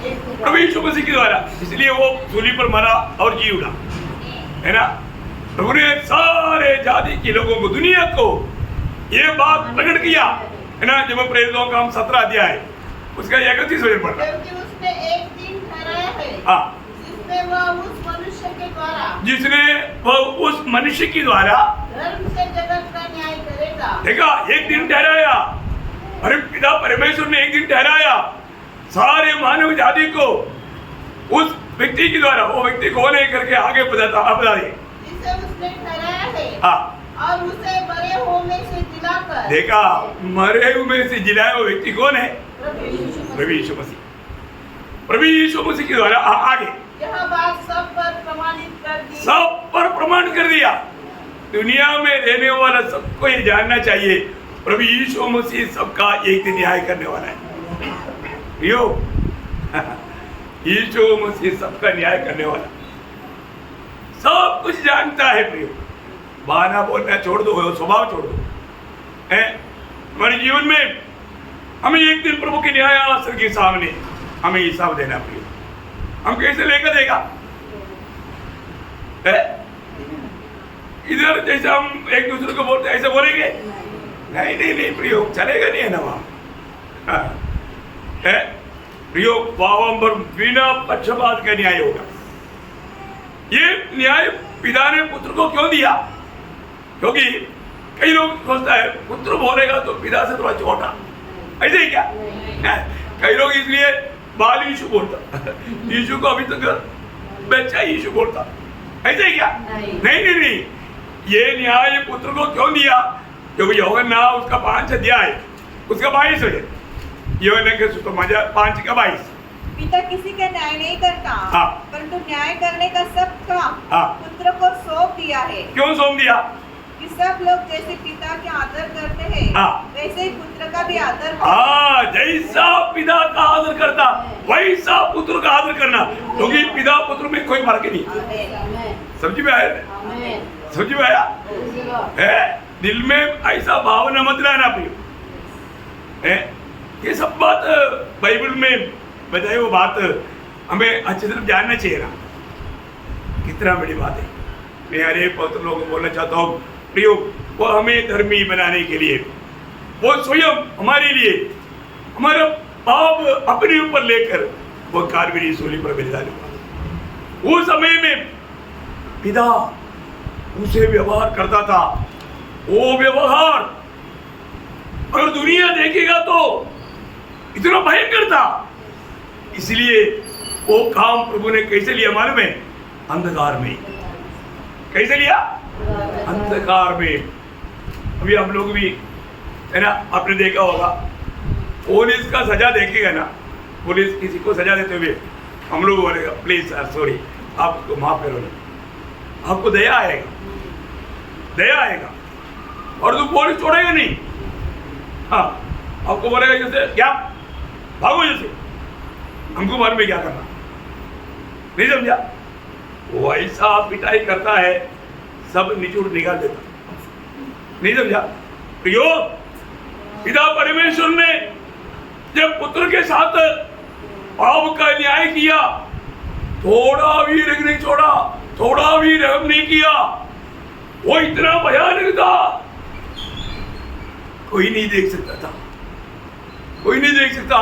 D: प्रभु यीशु मसीह के द्वारा, इसलिए वो सूली पर मरा और जी उठा है ना। प्रभु ने सारे जाति के लोगों को, दुनिया को ये बात प्रकट किया है ना, जब प्रेरितों का हम 17 अध्याय उसका 31 वचन पढ़ा, क्योंकि उसने एक दिन ठहराया है जिसने वह उस मनुष्य के द्वारा धर्म से जगत का न्याय करेगा।
A: देखा, एक दिन ठहराया, अरे पिता परमेश्वर ने एक दिन ठहराया सारे मानव जाति को उस व्यक्ति के द्वारा, वो व्यक्ति कौन है करके आगे बता दे,
D: जिसे उसने ठहराया है और उसे मरे हुए में से जिलाकर।
A: देखा, मरे हुए में से जिलाया वो व्यक्ति कौन है? प्रभु यीशु मसीह। प्रभु यीशु मसीह के द्वारा आगे
D: यह बात सब पर प्रमाणित कर दी, सब
A: पर प्रमाण कर दिया। दुनिया में रहने वाला सबको ये जानना चाहिए, प्रभु यीशु मसीह सबका एक दिन न्याय करने वाला है। यो यीशु मसीह सबका न्याय करने वाला, सब कुछ जानता है प्रियो। बहाना बोलना छोड़ दो, स्वभाव छोड़ दो। हमारे जीवन में हमें एक दिन प्रभु के न्याय आसन के सामने हमें हिसाब देना प्रियो। हम कैसे लेकर देगा?
D: है? इधर जैसे हम एक दूसरे को बोलते ऐसे बोलेंगे? नहीं नहीं नहीं प्रियो, चलेगा नहीं है ना वहां। हाँ। है प्रियो, वावंबर बिना पक्षपात का न्याय होगा। ये न्याय पिता ने पुत्र को क्यों दिया? क्योंकि कई लोग सोचता है पुत्र बोलेगा तो पिता से थोड़ा छोटा, ऐसे ही क्या? कई लोग इसलिए बाल यीशु बोलता, यीशु को अभी तक बच्चा यीशु बोलता, ऐसे ही क्या? नहीं नहीं नहीं, ये न्याय पुत्र को क्यों दिया? क्योंकि यूहन्ना उसका 5 अध्याय उसका 22 है, यूहन्ना के सुसमाचार 5 का 22।
B: पिता किसी का न्याय नहीं करता,
D: हाँ।
B: परंतु न्याय करने का सब काम
D: हाँ।
B: पुत्र को सौंप दिया है,
D: क्यों सौंप दिया?
B: कि सब लोग जैसे पिता के आदर करते हैं,
D: हाँ।
B: वैसे ही पुत्र का भी आदर करो।
D: हाँ, जैसा पिता का आदर करता वैसा पुत्र का आदर करना, क्योंकि पिता पुत्र में कोई फर्क नहीं। समझ में आया? समझ में आया? है, दिल में ऐसा भावना मत लाना प्रियो। है, ये सब बात बाइबल में बताए, वो बात हमें अच्छी तरह जानना चाहिए ना, कितना बड़ी बात है। मैं हर एक पवित्र लोगों को बोलना चाहता हूँ प्रियो, वो हमें धर्मी बनाने के लिए, वो स्वयं हमारे लिए हमारा पाप अपने ऊपर लेकर वो कार्बरी सूली पर बलिदान हुआ। उस समय में पिता उसे व्यवहार करता था, वो व्यवहार अगर दुनिया देखेगा तो इतना भयंकर था। इसलिए वो काम प्रभु ने कैसे लिया मालूम है? अंधकार में। कैसे लिया? अंधकार में। अभी हम लोग भी है ना, आपने देखा होगा, पुलिस का सजा देखेगा ना, पुलिस किसी को सजा देते हुए हम लोग बोलेगा प्लीज सर सॉरी, आपको माफ करो ना, आपको दया आएगा, दया आएगा, और तो पुलिस छोड़ेगा नहीं। हाँ, आपको बोलेगा जैसे क्या भागो, जैसे हमको मालूम है क्या करना, नहीं समझा? वो ऐसा पिटाई करता है, सब निचोड़ निकाल देता, नहीं समझा? प्रियो, पिता परमेश्वर ने जब पुत्र के साथ पाप का न्याय किया, थोड़ा भी रंग नहीं छोड़ा, थोड़ा भी रहम नहीं किया। वो इतना भयानक था, कोई नहीं देख सकता था, कोई नहीं देख सकता,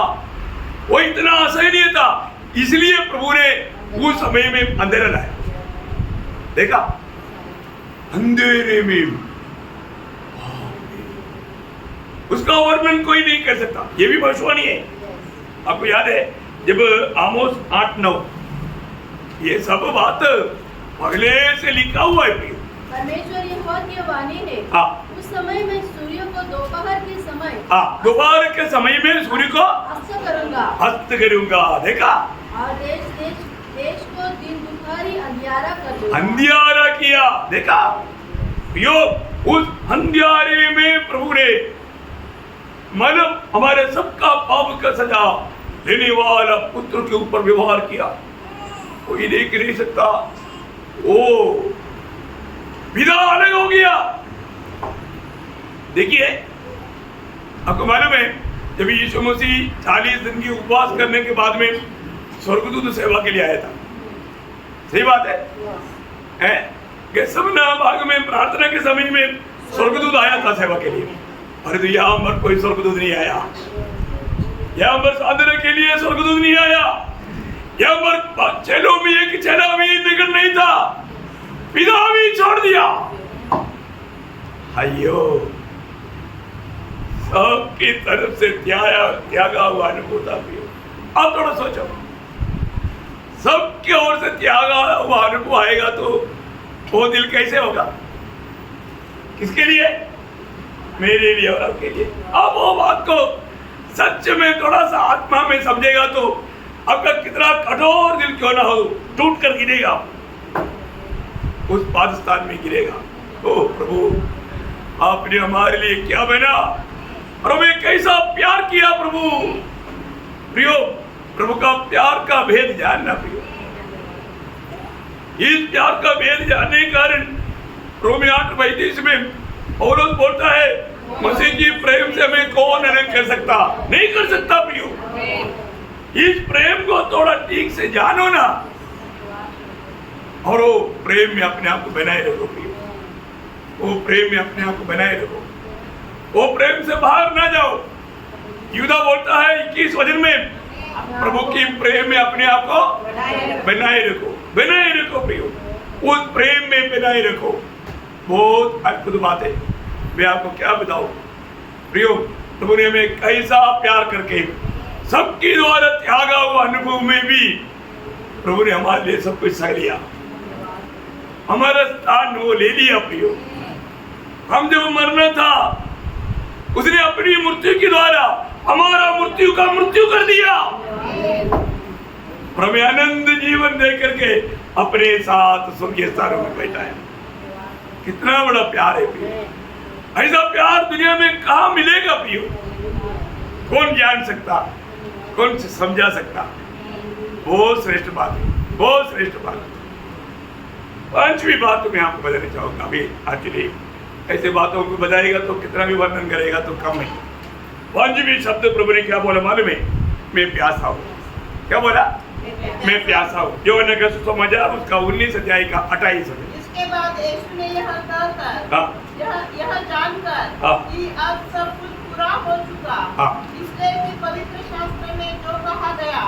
D: वो इतना असहनीय था। इसलिए प्रभु ने उस समय में अंधेरा लाया। देखा, अंधेरे में उसका वर्णन कोई नहीं कर सकता। ये भी भविष्यवाणी है, आपको याद है जब आमोस 8:9, ये सब बात पहले से लिखा हुआ है।
C: परमेश्वर यहोवा की वाणी है,
D: हाँ,
C: उस समय में सूर्य को दोपहर के समय,
D: हाँ, दोपहर के समय में सूर्य को
C: अस्त करूंगा,
D: हस्त करूंगा। देखा,
C: और देश को दिन दुपहरी अंधियारा कर दूंगा।
D: अंधियारा किया। देखा, यो उस अंधियारे में प्रभु ने मतलब हमारे सबका पाप का सजा देने वाला पुत्र के ऊपर व्यवहार किया, कोई देख नहीं सकता। ओ विदा अलग हो गया। देखिए, आपको मालूम है जब यीशु मसीह 40 दिन की उपवास करने के बाद में स्वर्गदूत सेवा के लिए आया था, सही बात है? गेत्सेमनी बाग में प्रार्थना के समय में स्वर्गदूत आया था सेवा के लिए, और तो यहाँ पर कोई स्वर्गदूत नहीं आया, यहाँ पर साधना के लिए स्वर्गदूत नहीं आया, यहाँ पर चेलों में एक चेला भी निकल नहीं था, पिता भी छोड़ दिया। अयो, सबकी तरफ से त्यागा हुआ अनुभव था। आप थोड़ा सोचो, सबकी ओर से त्यागा हुआ अनुभव आएगा तो वो दिल कैसे होगा? किसके लिए? मेरे लिए और आपके लिए। अब वो बात को सच में थोड़ा सा आत्मा में समझेगा तो आपका कितना कठोर दिल क्यों ना हो, टूट कर गिरेगा, उस पाकिस्तान में गिरेगा। ओ प्रभु, आपने हमारे लिए क्या बना और हमें कैसा प्यार किया प्रभु। प्रियो, प्रभु का प्यार का भेद जानना प्रियो, इस प्यार का भेद जानने के कारण रोमी 8:32 में पौलुस बोलता है, मसीह की प्रेम से हमें कौन अलग कर सकता? नहीं कर सकता प्रियो। इस प्रेम को थोड़ा ठीक से जानो ना, और वो प्रेम में अपने आप को बनाए रखो प्रियो, वो प्रेम में अपने आप को बनाए रखो, वो प्रेम से बाहर ना जाओ। यूदा बोलता है 21 वचन में, प्रभु की प्रेम में अपने आप को बनाए रखो, बनाए रखो प्रियो, उस प्रेम में बनाए रखो। बहुत अद्भुत बात है, मैं आपको क्या बताऊं प्रियो, प्रभु ने हमें कैसा प्यार करके सबके द्वारा त्यागा हुआ अनुभव में भी प्रभु ने हमारे लिए सब कुछ सह लिया, हमारा स्थान वो ले लिया प्रियो। हम जब मरना था उसने अपनी मृत्यु के द्वारा हमारा मृत्यु का मृत्यु कर दिया, प्रभु आनंद जीवन दे करके अपने साथ स्वर्गीय स्थानों में बैठाया। कितना बड़ा प्यार है प्रियो, ऐसा प्यार दुनिया में कहाँ मिलेगा प्रियो? कौन जान सकता, कौन समझा सकता? बहुत श्रेष्ठ बात है, बहुत श्रेष्ठ बात है। पांचवी बात तो मैं आपको बताना चाहूंगा अभी आज के लिए, ऐसे बातों को बताएगा तो कितना भी वर्णन करेगा तो कम है। पांचवी शब्द प्रभु ने क्या बोला मालूम है? मैं प्यासा हूँ। क्या बोला? मैं प्यासा हूँ। यूहन्ना का सुसमाचार उसका 19 अध्याय का 28 वचन।
B: इसके बाद यीशु ने यह कहकर यह जानकर कि अब सब कुछ पूरा हो चुका, इसलिए कि पवित्र शास्त्र में जो कहा गया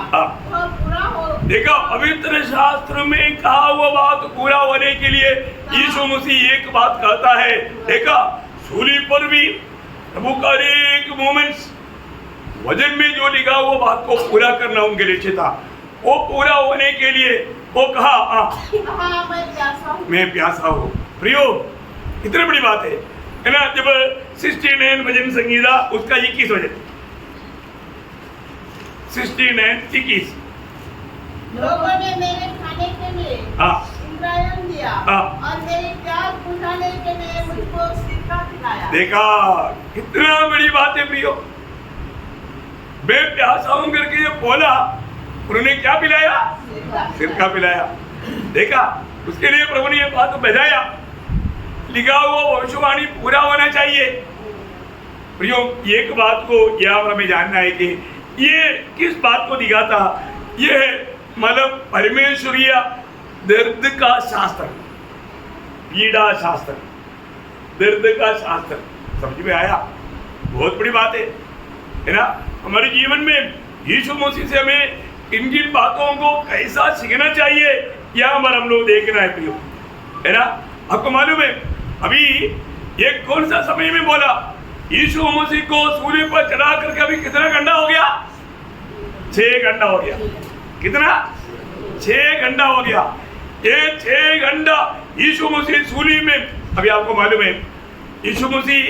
B: वह पूरा हो।
D: देखो, पवित्र शास्त्र में कहा हुआ बात पूरा होने के लिए यीशु मसीह एक बात कहता है। देखा, सूली पर भी प्रभु का एक मोमेंट्स वचन में जो लिखा हुआ बात को पूरा करना उनके लिए था, वो पूरा होने के लिए वो कहा मैं प्यासा हूँ। प्रियो, कितनी बड़ी बात है ना? जब 69 भजन संगीता उसका 21 वचन, 69:21,
B: लोगों ने मेरे खाने के लिए इंद्रायण दिया और मेरे प्यास बुझाने के लिए मुझको सिरका पिलाया।
D: देखा, कितना बड़ी बात है प्रियो, मैं प्यासा हूं करके ये बोला, उन्होंने क्या पिलाया? सिरका पिलाया। देखा, उसके लिए प्रभु ने ये बात बताया, लिखा हुआ भविष्यवाणी पूरा होना चाहिए। प्रियो, एक बात को यहाँ हमें जानना है कि ये किस बात को दिखाता? ये मतलब परमेश्वरीय दर्द का शास्त्र, पीड़ा शास्त्र, दर्द का शास्त्र। समझ में आया? बहुत बड़ी बात है ना? हमारे जीवन में यीशु मसीह से हमें इन जिन बातों को कैसा सीखना चाहिए, यह हमारा हम लोग देखना है प्रियो, है ना? आपको मालूम है अभी ये कौन सा समय में बोला? यीशु मसीह को सूली पर चढ़ा करके अभी कितना घंटा हो गया? 6 घंटा हो गया। कितना? 6 घंटा हो गया। ये 6 घंटा यीशु मसीह सूली में, अभी आपको मालूम है यीशु मसीह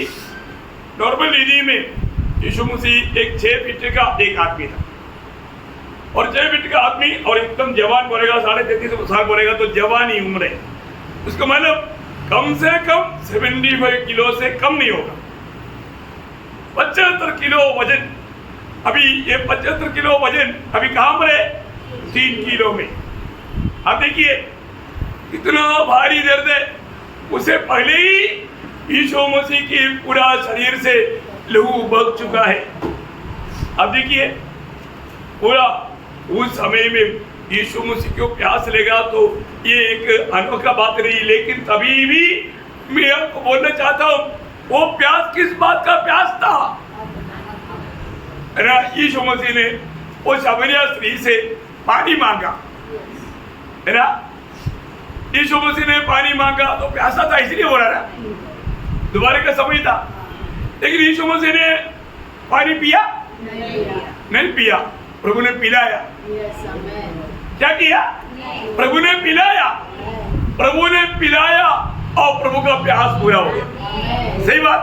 D: नॉर्मल विधि में यीशु मसीह एक 6 फीट का एक आदमी था, और 6 फीट का आदमी और एकदम जवान बोलेगा, 33.5 साल बोलेगा तो जवानी उम्र है, उसका मतलब कम से कम 75 किलो से कम नहीं होगा। 75 किलो वजन, अभी ये 75 किलो वजन अभी कहाँ पर है? 3 किलो में। आप देखिए कितना भारी दर्द है। उसे पहले ही यीशु मसीह की पूरा शरीर से लहू बह चुका है। अब देखिए पूरा उस समय में यीशु मसीह को प्यास लेगा तो ये एक अनोखा बात रही, लेकिन तभी भी मैं आपको बोलना चाहता हूँ वो प्यास किस बात का प्यास था? है ना? यीशु मसीह ने वो शमरिया स्त्री से पानी मांगा, है ना? यीशु मसीह ने पानी मांगा तो प्यासा था, इसलिए हो रहा था, दोबारा का समय था। लेकिन यीशु मसीह ने पानी पिया? नहीं पिया। प्रभु ने पिलाया। क्या किया? प्रभु ने पिलाया। प्रभु ने पिलाया और प्रभु का प्यास पूरा हो गया। सही बात?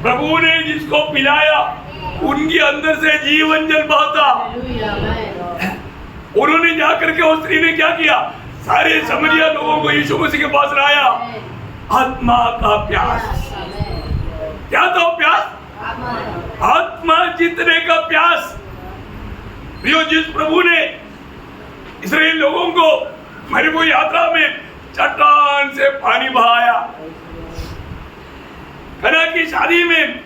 D: प्रभु ने जिसको पिलाया उनके अंदर से जीवन जल बहता। उन्होंने जाकर के उस स्त्री ने क्या किया? सारे समरिया लोगों को यीशु मसीह के पास लाया। आत्मा का प्यास। क्या था प्यास? आत्मा जीतने का प्यास। जिस प्रभु ने इस्राएल लोगों को मरुभूमि यात्रा में चट्टान से पानी बहाया, कना की शादी में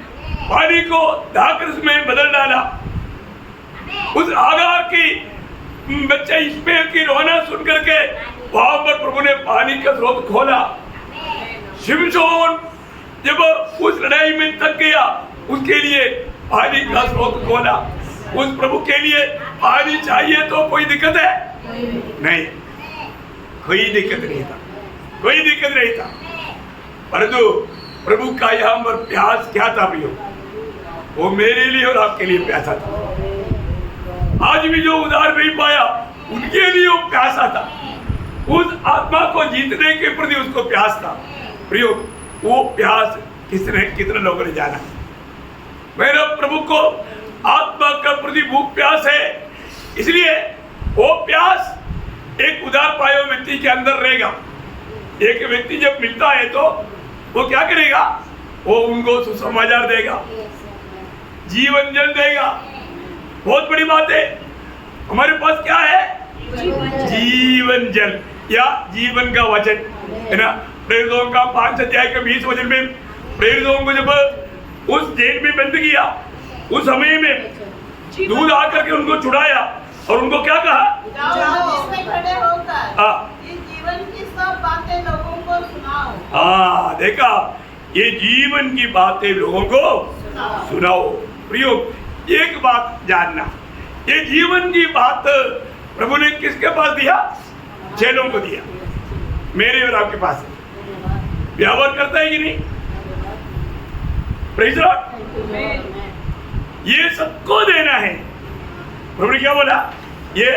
D: पानी को दाखरस में बदल डाला, उस आगार की बच्चे इस्माइल की रोना सुन करके वहां पर प्रभु ने पानी का स्रोत खोला। शिमशोन जब उस लड़ाई में थक गया, उसके लिए पानी का स्रोत खोला। उस प्रभु के लिए पानी चाहिए तो कोई दिक्कत है? नहीं, कोई दिक्कत नहीं था, कोई दिक्कत नहीं था। परंतु प्रभु का यहाँ पर प्यास क्या था प्रियो? वो मेरे लिए और आपके लिए प्यासा था। आज भी जो उधार नहीं पाया उनके लिए वो प्यासा था। उस आत्मा को जीतने के प्रति उसको प्यास था। प्रियो, वो प्यास कितने लोगों ने जाना? मेरे प्रभु को आत्मा का प्रति भूख प्यास है, इसलिए वो प्यास एक उधार पाए हुए व्यक्ति के अंदर रहेगा। एक व्यक्ति जब मिलता है तो वो क्या करेगा? वो उनको सुसमाचार देगा, जीवन जल देगा। बहुत बड़ी बात है, हमारे पास क्या है? जीवन जल या जीवन का वचन है ना। प्रेरितों का 5 अध्याय के 20 वचन में प्रेरितों को जब उस जेल में बंद किया, उस समय में दूध आकर के उनको छुड़ाया और उनको क्या कहा?
B: इसमें खड़े होकर इस जीवन की सब बातें लोगों को सुनाओ।
D: हाँ, देखा, ये जीवन की बातें लोगों को सुनाओ। प्रियो, एक बात जानना, ये जीवन की बात प्रभु ने किसके पास दिया? चेलों को दिया, मेरे और आपके पास। व्यवहार करता है कि नहीं? Praise the Lord. ये सबको देना है। प्रभु ने क्या बोला? ये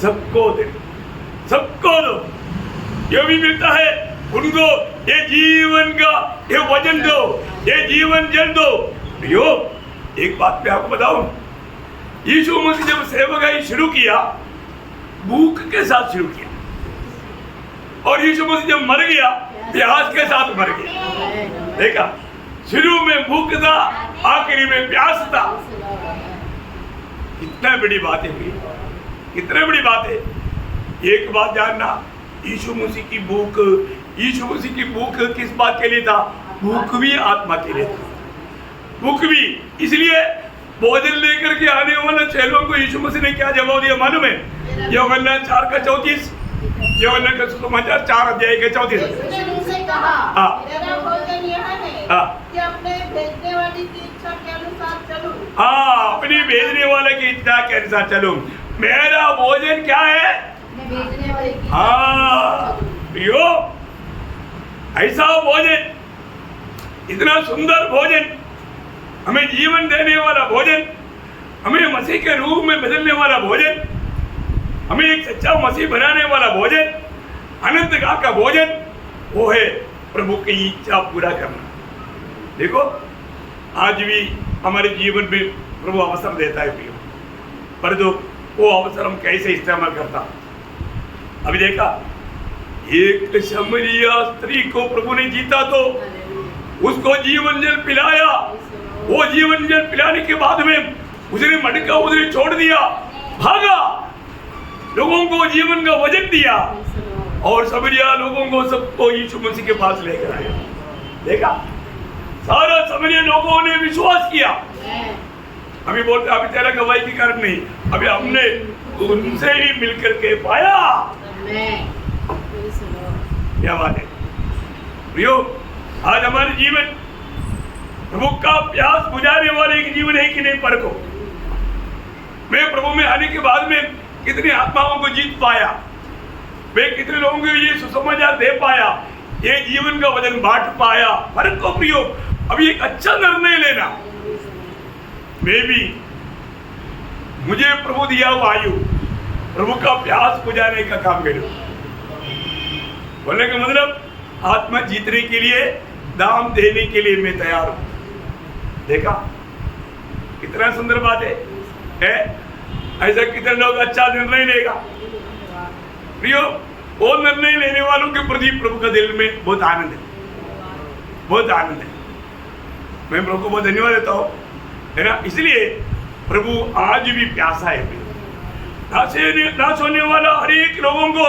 D: सबको दे, सबको दो। जो भी मिलता है उनको ये जीवन का ये वचन दो, ये जीवन जल दो। प्रियो, एक बात मैं आपको बताऊं, यीशु मसीह जब सेवकाई शुरू किया, भूख के साथ शुरू किया, और यीशु मसीह जब मर गया, प्यास के साथ मर गया। देखा, शुरू में भूख था, आखिरी में प्यास था। कितना बड़ी बात है, कितने बड़ी बात है। एक बात जानना, यीशु मसीह की भूख, यीशु मसीह की भूख किस बात के लिए था? भूख भी आत्मा के लिए था। भूख भी इसलिए भोजन लेकर के आने वाले चेलों को यीशु मसीह ने क्या जवाब दिया मालूम है? यूहन्ना 4:34, यूहन्ना का सुसमाचार 4 अध्याय के 34।
B: उसने उनसे कहा, मेरा भोजन यह है कि अपने भेजने वाले की इच्छा के अनुसार चलूं।
D: हाँ, अपनी भेजने वाले की इच्छा के अनुसार चलूं। मेरा भोजन क्या है?
C: भेजने वाले की।
D: हाँ प्रियो, ऐसा भोजन, इतना सुंदर भोजन, हमें जीवन देने वाला भोजन, हमें मसीह के रूप में बदलने वाला भोजन, हमें एक सच्चा मसीह बनाने वाला भोजन, अनंत काल का भोजन, वो है प्रभु की इच्छा पूरा करना। देखो, आज भी हमारे जीवन में प्रभु अवसर देता है प्रियो, परंतु वो अवसर हम कैसे इस्तेमाल करता? अभी देखा, एक शमरिया स्त्री को प्रभु ने जीता तो उसको जीवन जल पिलाया। वो जीवन जल पिलाने के बाद में उसने मटका उधर छोड़ दिया, भागा, लोगों को जीवन का वचन दिया, और समरिया लोगों को सबको यीशु मसीह के पास लेकर आया। देखा, सारा समरिया लोगों ने विश्वास किया। अभी बोलते अभी तेरा गवाही के कारण नहीं, अभी हमने उनसे ही मिलकर के पाया। क्या बात है प्रियो, आज हमारे जीवन प्रभु का प्यास बुझाने वाले एक जीवन है कि नहीं? परखो। मैं प्रभु में आने के बाद में कितनी आत्माओं को जीत पाया, मैं कितने लोगों को ये सुसमाचार दे पाया, ये जीवन का वचन बांट पाया। परखो प्रियो, अभी एक अच्छा निर्णय लेना। मैं भी, मुझे प्रभु दिया हुआ आयु, प्रभु का प्यास बुझाने का काम करूं। बोलने का मतलब, आत्मा जीतने के लिए, दाम देने के लिए मैं तैयार हूं। देखा, कितना सुंदर बात है? ऐसा कितने लोग अच्छा निर्णय लेगा प्रियो? वो निर्णय लेने वालों के प्रति प्रभु का दिल में बहुत आनंद है, बहुत आनंद है। मैं प्रभु को बहुत धन्यवाद देता हूँ, है ना। इसलिए प्रभु आज भी प्यासा है। नाश होने वाला हर एक लोगों को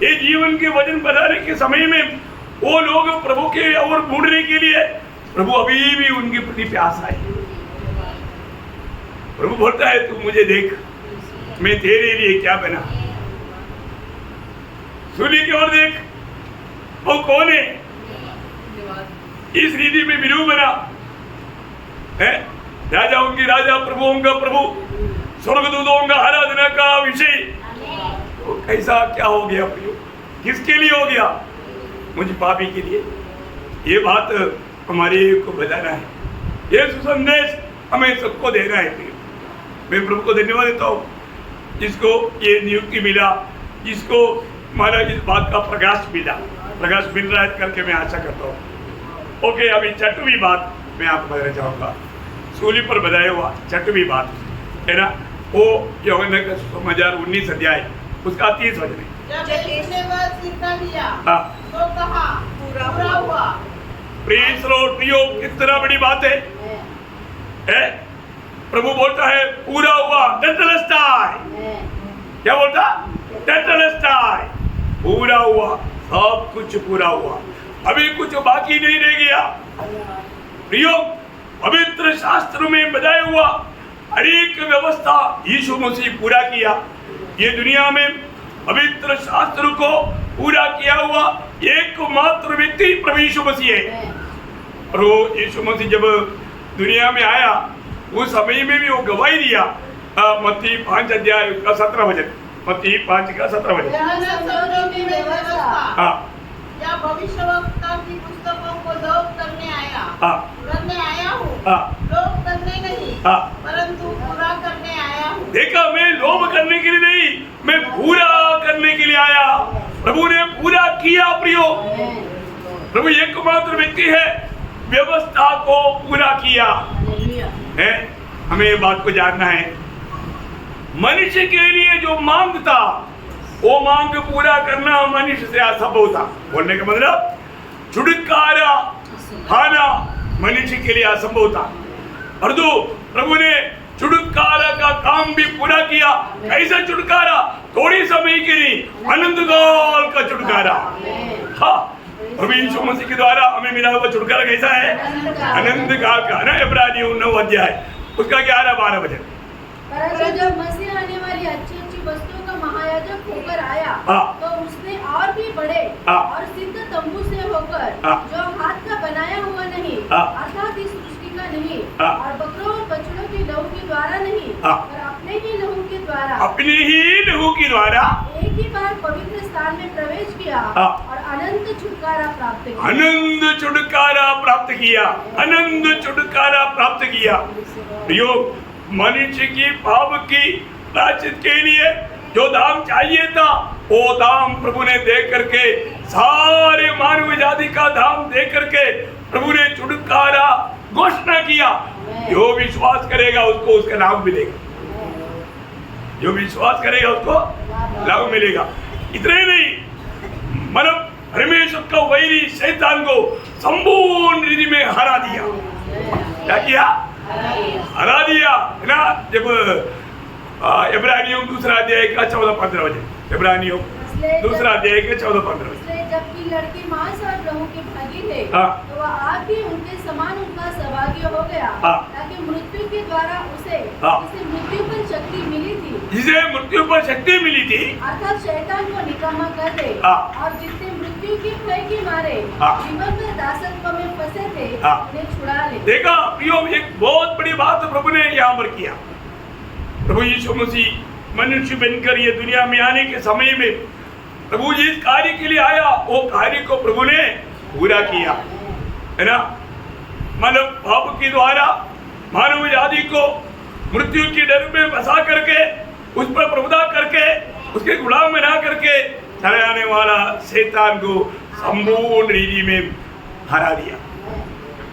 D: ये जीवन के वचन बताने के समय में वो लोग प्रभु के और ढूंढने के लिए प्रभु अभी भी उनके प्रति प्यासा है। प्रभु बोलता है, तू मुझे देख, मैं तेरे लिए क्या बना, सूली की ओर देख, वो कौन है? इस रीति में विरूपना है, राजाओं की राजा, प्रभुओं का प्रभु, स्वर्गदूतों का आराधना का विषय। तो कैसा क्या हो गया प्रियो? किसके लिए हो गया? मुझे पापी के लिए। ये बात हमारे को बताना है, ये सुसंदेश हमें सबको देना है प्रियो। मैं प्रभु को धन्यवाद देता हूँ जिसको ये नियुक्ति मिला, जिसको हमारा इस बात का प्रकाश मिल रहा है करके मैं आशा करता हूँ। ओके, अभी छठवीं बात मैं आपको बताना चाहूँगा। सूली पर बताया हुआ छठवीं बात है ना, वो यूहन्ना का समाचार 19 अध्याय उसका 30 वचन है।
B: जब यीशु ने वह सिक्का लिया
D: हाँ,
B: तो कहा पूरा हुआ।
D: प्रेज लॉर्ड प्रियो, कितना बड़ी बात है, प्रभु बोलता है पूरा हुआ, टेटेलेस्टाई। क्या बोलता? टेटेलेस्टाई, पूरा हुआ, सब कुछ पूरा हुआ, अभी कुछ बाकी नहीं रह गया। प्रियो, पवित्र शास्त्र में बताया हुआ हर एक व्यवस्था यीशु मसीह पूरा किया। ये दुनिया में पवित्र शास्त्र को पूरा किया हुआ एकमात्र व्यक्ति प्रभु यीशु मसीह है। प्रभु यीशु मसीह जब दुनिया में आया उस समय में भी वो गवाही दिया। मत्ती 5 अध्याय का 17 वचन, मत्ती 5 का 17 वचन। हाँ,
B: या भविष्यवक्ता की पुस्तकों को लोप करने आया हूँ, लोप करने नहीं, परंतु पूरा करने आया हूँ।
D: देखा, मैं लोभ करने के लिए नहीं, मैं पूरा करने के लिए आया। प्रभु ने पूरा किया प्रियो। प्रभु एकमात्र व्यक्ति है, व्यवस्था को पूरा किया है। हमें ये बात को जानना है, मनुष्य के लिए जो मांग था वो मांग पूरा करना मनुष्य से असंभव था। बोलने का मतलब छुटकारा पाना मनुष्य के लिए असंभव था, और तो प्रभु ने छुटकारा का काम भी पूरा किया। कैसा छुटकारा? थोड़ी समय के लिए, अनंत काल का छुटकारा। हाँ, प्रभु यीशु मसीह के द्वारा हमें मिला हुआ छुटकारा कैसा है? अनंत काल का ना। इब्रानियों 9 अध्याय उसका 11-12 वचन।
C: परंतु जब मसीह आने वाली अच्छी वस्तुओं का महायाजक होकर आया तो उसने और भी बड़े और सिद्ध तंबू से होकर जो हाथ का बनाया हुआ नहीं, अर्थात इस सृष्टि का नहीं, और बकरों और बछड़ों की लहू के द्वारा नहीं, पर अपने ही लहू के द्वारा,
D: अपने ही लहू के द्वारा
C: एक ही बार पवित्र स्थान में प्रवेश किया और अनंत छुटकारा प्राप्त किया।
D: अनंत छुटकारा प्राप्त किया, अनंत छुटकारा प्राप्त किया। प्रियो, मनुष्य की पाप की प्रायश्चित के लिए जो दाम चाहिए था वो दाम प्रभु ने दे करके, सारे मानव जाति का दाम दे करके प्रभु ने छुटकारा घोषणा किया। जो विश्वास करेगा उसको उसका लाभ मिलेगा, जो विश्वास करेगा उसको लाभ मिलेगा। इतने नहीं, मतलब परमेश्वर का वैरी शैतान को संपूर्ण रीति में हरा दिया। क्या किया? हरा दिया ना। जब इब्रानियों 2 अध्याय का 14-15 वचन, इब्रानियों 2 अध्याय के 14-15 वचन।
C: जबकि लड़के मांस और लहू के भागी थे, तो वह आप भी उनके समान उनका सहभागी हो गया, ताकि मृत्यु के द्वारा उसे जिसे मृत्यु पर शक्ति मिली थी,
D: जिसे मृत्यु पर शक्ति मिली थी,
C: अर्थात शैतान को निकम्मा कर दे, और जिससे मृत्यु के भय के मारे जीवन में दासत्व में फंसे थे उन्हें छुड़ा ले।
D: देखा प्रियो, एक बहुत बड़ी बात प्रभु ने यहाँ पर किया। प्रभु यीशु मसीह मनुष्य बनकर ये दुनिया में आने के समय में प्रभु जिस कार्य के लिए आया वो कार्य को प्रभु ने पूरा किया, है ना। मानव पाप के द्वारा मानव जाति को मृत्यु के डर में फंसा करके, उस पर प्रभुता करके, उसके गुलाम बना करके चले आने वाला शैतान को संपूर्ण रीति में हरा दिया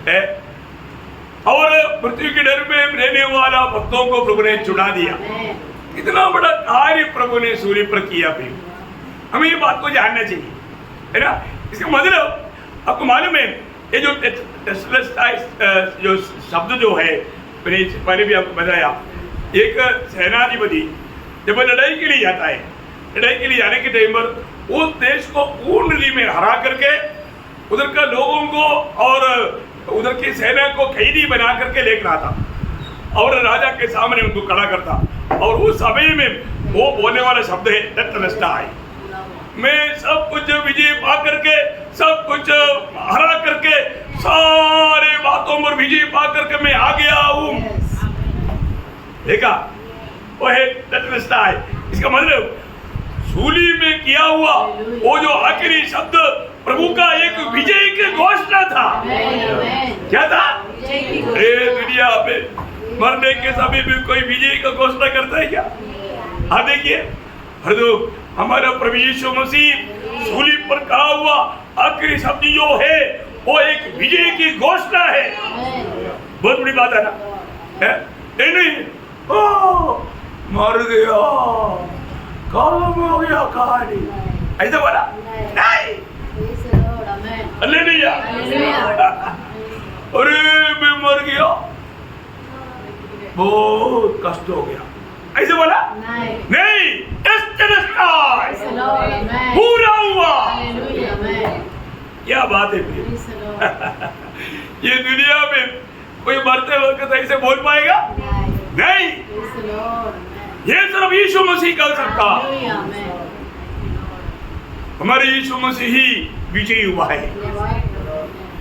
D: है, और मृत्यु के डर में रहने वाला भक्तों को प्रभु ने छुड़ा दिया। इतना बड़ा कार्य प्रभु ने सूर्य पर किया। भी हमें ये बात को जानना चाहिए, है ना। इसका मतलब आपको मालूम है, ये जो जो शब्द जो है मैंने पहले भी आपको बताया, एक सेनाधिपति जब लड़ाई के लिए जाता है, लड़ाई के लिए जाने के टाइम पर उस देश को पूर्ण रीति में हरा करके उधर का लोगों को और उधर की सेना को कैदी बना करके लेकर आता और राजा के सामने उनको खड़ा करता, और उस समय में वो बोलने वाला शब्द है टेटेलेस्टाई, मैं सब कुछ विजय पा करके, सब कुछ हरा करके, सारे बातों पर विजय पा करके मैं आ गया हूँ। देखा, वो है तटस्था है। इसका मतलब सूली में किया हुआ वो जो आखिरी शब्द प्रभु का एक विजय की घोषणा था। क्या था? दुनिया में मरने के समय भी कोई विजय का घोषणा करता है क्या? हाँ देखिए, हमारा प्रभु यीशु मसीह सूली पर कहा हुआ आखिरी शब्द जो है वो एक विजय की घोषणा है। बहुत बड़ी बात है ना? नहीं, मर गया, खत्म हो गया कहानी, ऐसा बोला नहीं। हालेलुया। अरे मैं मर गया, बहुत कष्ट हो गया, ऐसे बोला नहीं। पूरा हुआ। क्या बात है ये दुनिया में कोई मरते वक्त ऐसे बोल पाएगा? नहीं, ये सिर्फ यीशु मसीह कर सकता। हमारे यीशु मसीह ही विजयी हुआ है।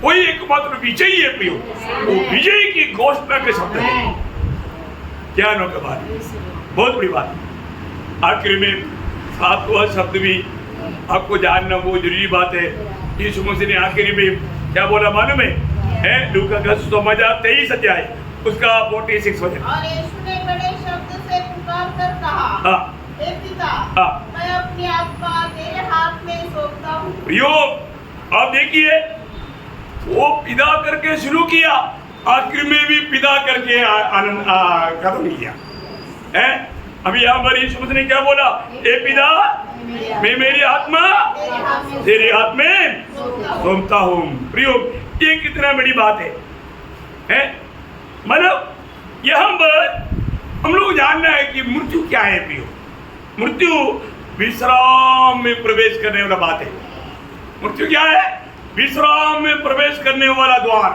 D: कोई एकमात्र विजयी है प्रियो, वो विजय की घोषणा के शब्द है। क्या अनोखा बात, बहुत बड़ी बात। आखिर में 7वां शब्द भी आपको जानना बहुत जरूरी बात है। यीशु मसीह ने आखिरी में क्या बोला मालूम है? लूका का सुसमाचार 23 अध्याय उसका 46 वचन।
B: और यीशु ने बड़े शब्द से पुकार कर कहा, हे पिता, मैं अपनी आत्मा तेरे हाथ में सौंपता हूँ।
D: प्रियो, आप देखिए, वो पिता करके शुरू किया, आखिर में भी पिता करके खत्म किया है। अभी यहाँ पर यीशु मसीह ने क्या बोला? हे पिता, मैं मेरी आत्मा तेरे हाथ में सौंपता हूँ। प्रियो, ये कितना बड़ी बात है? मतलब यहाँ पर हम लोग जानना है कि मृत्यु क्या है प्रियो। मृत्यु विश्राम में प्रवेश करने वाला बात है। मृत्यु क्या है? विश्राम में प्रवेश करने वाला द्वार।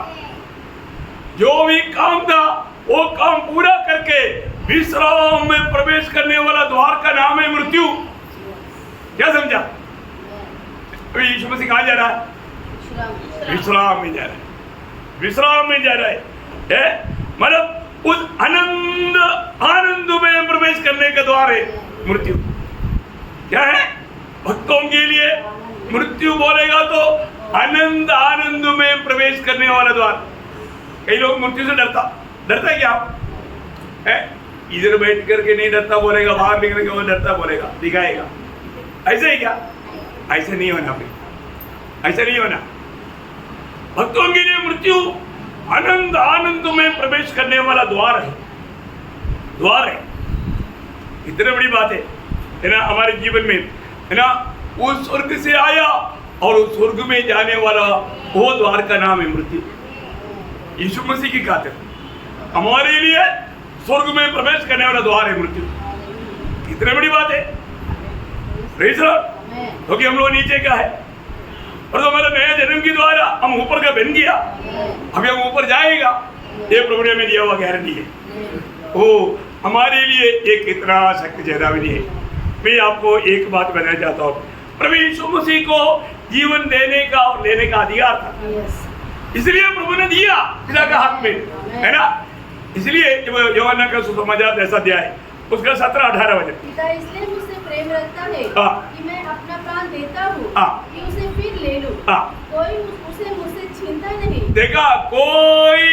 D: जो भी काम था वो काम पूरा करके विश्राम में प्रवेश करने वाला द्वार का नाम है मृत्यु। क्या समझा? अभी यीशु मसीह कहाँ जा रहा है? विश्राम में जा रहा है। विश्राम में जा रहा है, मतलब उस आनंद में प्रवेश करने का द्वार है मृत्यु। क्या है? भक्तों के लिए मृत्यु बोलेगा तो आनंद में प्रवेश करने वाला द्वार। कई लोग मृत्यु से डरता है क्या आप? इधर बैठ करके नहीं डरता बोलेगा, बाहर निकल के वो डरता बोलेगा, दिखाएगा। ऐसे ही क्या? ऐसे नहीं होना भाई, ऐसे नहीं होना। भक्तों के लिए मृत्यु आनंद में प्रवेश करने वाला द्वार है। इतनी बड़ी बात है ना हमारे जीवन में, है ना? वो स्वर्ग से आया और उस स्वर्ग में जाने वाला वो द्वार का नाम है मृत्यु। यीशु मसीह की खातिर हमारे लिए स्वर्ग में प्रवेश करने वाला द्वार है मृत्यु। कितनी बड़ी बात है। क्योंकि हम लोग नीचे का है और तो हमारा नया जन्म के द्वारा हम ऊपर का बन गया। अभी हम ऊपर जाएगा, ये प्रभु ने हमें दिया हुआ गारंटी है। वो हमारे लिए एक इतना शक्ति चेतावनी है। मैं आपको एक बात बताना चाहता हूँ, प्रभु यीशु मसीह को जीवन देने का और लेने का अधिकार था, इसलिए प्रभु ने दिया पिता के हाथ में, है ना? इसलिए जब यूहन्ना का सुसमाचार जैसा दिया है उसका 17-18 वचन।
C: पिता इसलिए मुझसे प्रेम रखता है कि मैं अपना प्राण देता हूँ कि उसे फिर ले लूं। कोई उसे मुझसे छीनता नहीं। देखा,
D: कोई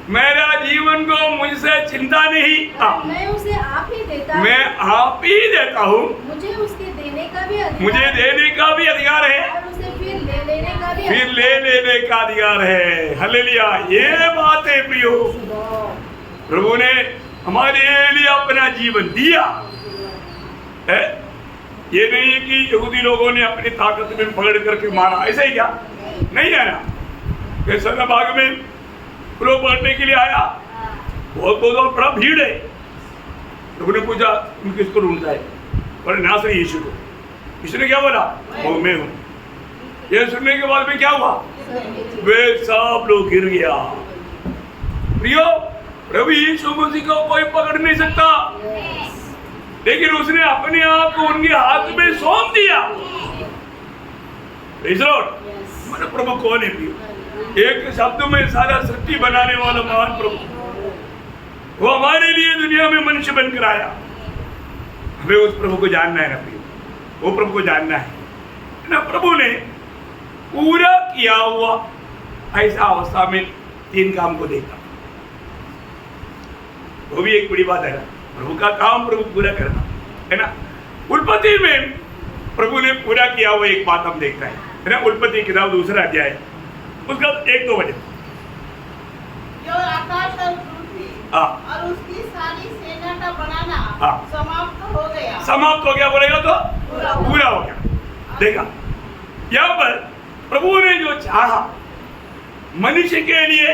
D: मेरा जीवन को मुझसे चिंता नहीं।
C: मैं उसे आप ही देता हूँ।
D: मैं आप ही देता हूँ।
C: मुझे उसके देने का भी अधिकार,
D: मुझे देने का भी अधिकार है
C: और उसे फिर ले लेने का भी
D: लेने का अधिकार है। हालेलुया, ये बात है प्रियो। प्रभु ने हमारे लिए अपना जीवन दिया है। ये नहीं है कि यहूदी लोगों ने अपनी ताकत में पकड़ करके मारा, ऐसा ही क्या? नहीं है ना? कैसर बाग में लोग पकड़ने के लिए आया, बहुत बड़ा भीड़ है। लोगों ने पूछा तुम किसको ढूंढता है? और नासरी यीशु को। यीशु ने क्या बोला? वो मैं हूँ। ये सुनने के बाद में क्या हुआ? वे सब लोग गिर गया। प्रियो, प्रभु यीशु मसीह को कोई पकड़ नहीं सकता, लेकिन उसने अपने आप को उनके हाथ में सौंप दिया। Praise the Lord.
C: Yes.
D: हमारा प्रभु कौन है प्रियो? एक शब्द में सारा सृष्टि बनाने वाला महान प्रभु, वो हमारे लिए दुनिया में मनुष्य बनकर आया। हमें उस प्रभु को जानना है ना प्रियो, वो प्रभु को जानना है ना। प्रभु ने पूरा किया हुआ ऐसा अवस्था में 3 काम को देखा, वो भी एक बड़ी बात है ना। प्रभु का काम प्रभु पूरा करना है ना। उत्पत्ति में प्रभु ने पूरा किया हुआ एक बात हम देखते हैं है ना। उत्पत्ति किताब 2 अध्याय उसका 1-2 वचन।
B: जो आकाश और पृथ्वी और उसकी सारी सेना का बनाना समाप्त हो गया।
D: समाप्त हो गया बोलेगा तो पूरा हो गया। देखा यहाँ पर प्रभु ने जो चाहा मनुष्य के लिए,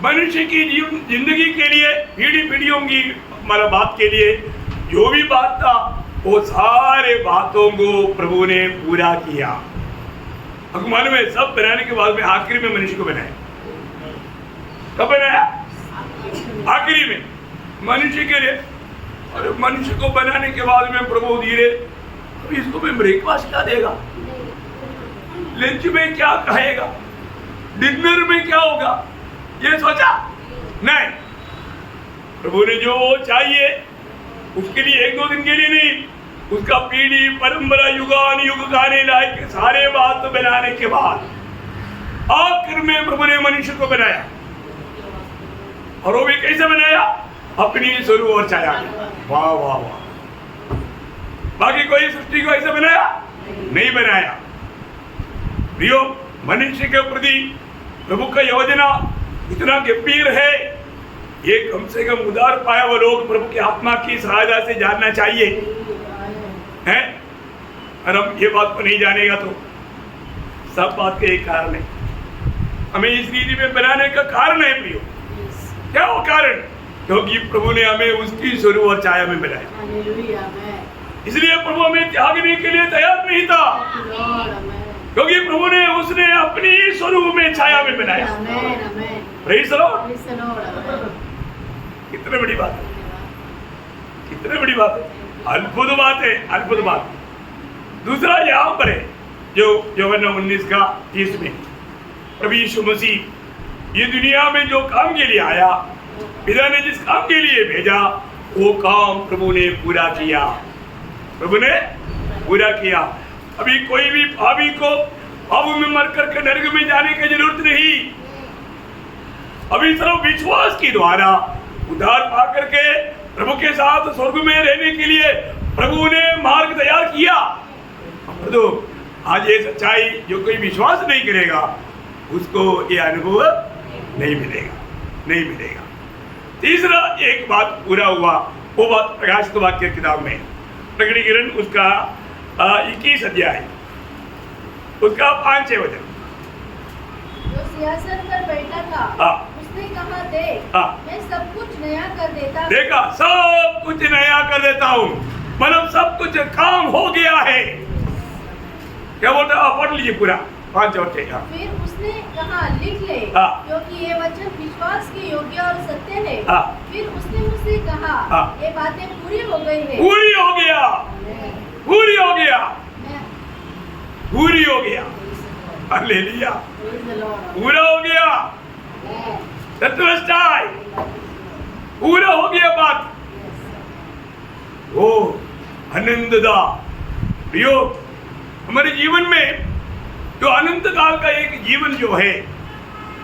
D: मनुष्य की जिंदगी के लिए, पीढ़ियों की मतलब बात के लिए जो भी बात था वो सारे बातों को प्रभु ने पूरा किया। आपको मालूम है सब बनाने के बाद में आखिरी में मनुष्य को बनाया। कब बनाया? आखिरी में मनुष्य के लिए। और मनुष्य को बनाने के बाद में प्रभु धीरे इसको में ब्रेकफास्ट क्या देगा, लंच में क्या खाएगा, डिनर में क्या होगा, ये सोचा नहीं। प्रभु ने जो चाहिए उसके लिए 1-2 दिन के लिए नहीं, उसका पीढ़ी परंपरा युगान युग गाने लायक सारे बात बनाने के बाद आखिर में प्रभु ने मनुष्य को बनाया। और वो भी कैसे बनाया? अपनी स्वरूप और छाया में। वाह वाह वाह। बाकी कोई सृष्टि को ऐसे बनाया नहीं बनाया। प्रियो, मनुष्य के प्रति प्रभु का योजना इतना गंभीर है, ये कम से कम उदार पाया हुआ लोग प्रभु की आत्मा की सहायता से जानना चाहिए हैं। और हम ये बात को नहीं जानेगा तो सब बात का एक कारण है। हमें इस रीति में बनाने का कारण है प्रियो। क्या वो कारण? क्योंकि प्रभु ने हमें उसकी स्वरूप और छाया में बनाया। इसलिए प्रभु हमें त्यागने के लिए तैयार नहीं था, क्योंकि प्रभु ने उसने अपनी स्वरूप में छाया में बनाया। Praise the Lord. कितनी बड़ी बात है, कितनी बड़ी बात है, अद्भुत बात है, अद्भुत बात। दूसरा यहाँ पर है जो यूहन्ना 19:30 में प्रभु यीशु मसीह ये दुनिया में जो काम के लिए आया, पिता ने जिस काम के लिए भेजा वो काम प्रभु ने पूरा किया। प्रभु ने पूरा किया। अभी कोई भी पापी को पाप में मरकर के नरक में जाने की जरूरत नहीं। अभी सिर्फ विश्वास के द्वारा उद्धार पा करके प्रभु के साथ स्वर्ग में रहने के लिए प्रभु ने मार्ग तैयार किया। तो आज ये सच्चाई जो कोई विश्वास नहीं करेगा उसको ये अनुभव नहीं मिलेगा, नहीं मिलेगा। तीसरा एक बात पूरा हुआ, वो बात प्रकाशित वाक्य किताब में प्रकटीकरण उसका 21 अध्याय उसका 5-6 वचन।
C: जो सिंहासन पर बैठा था उसने कहा, देख मैं सब कुछ नया कर देता।
D: देखा, सब कुछ नया कर देता हूँ, मतलब सब कुछ काम हो गया है। क्या बोलता है? पढ़ लीजिए पूरा 5 और 6।
C: फिर उसने कहा, लिख ले, क्योंकि ये वचन विश्वास के योग्य और सत्य है। फिर उसने मुझसे कहा, ये बातें पूरी हो गई है। पूरी हो गया, पूरी हो गया, पूरी हो गया। हालेलुया, पूरा हो गया। तत्वस्ताय पूरा हो गया बात। वो आनंददा प्रियो, हमारे जीवन में जो अनंत काल का एक जीवन जो है,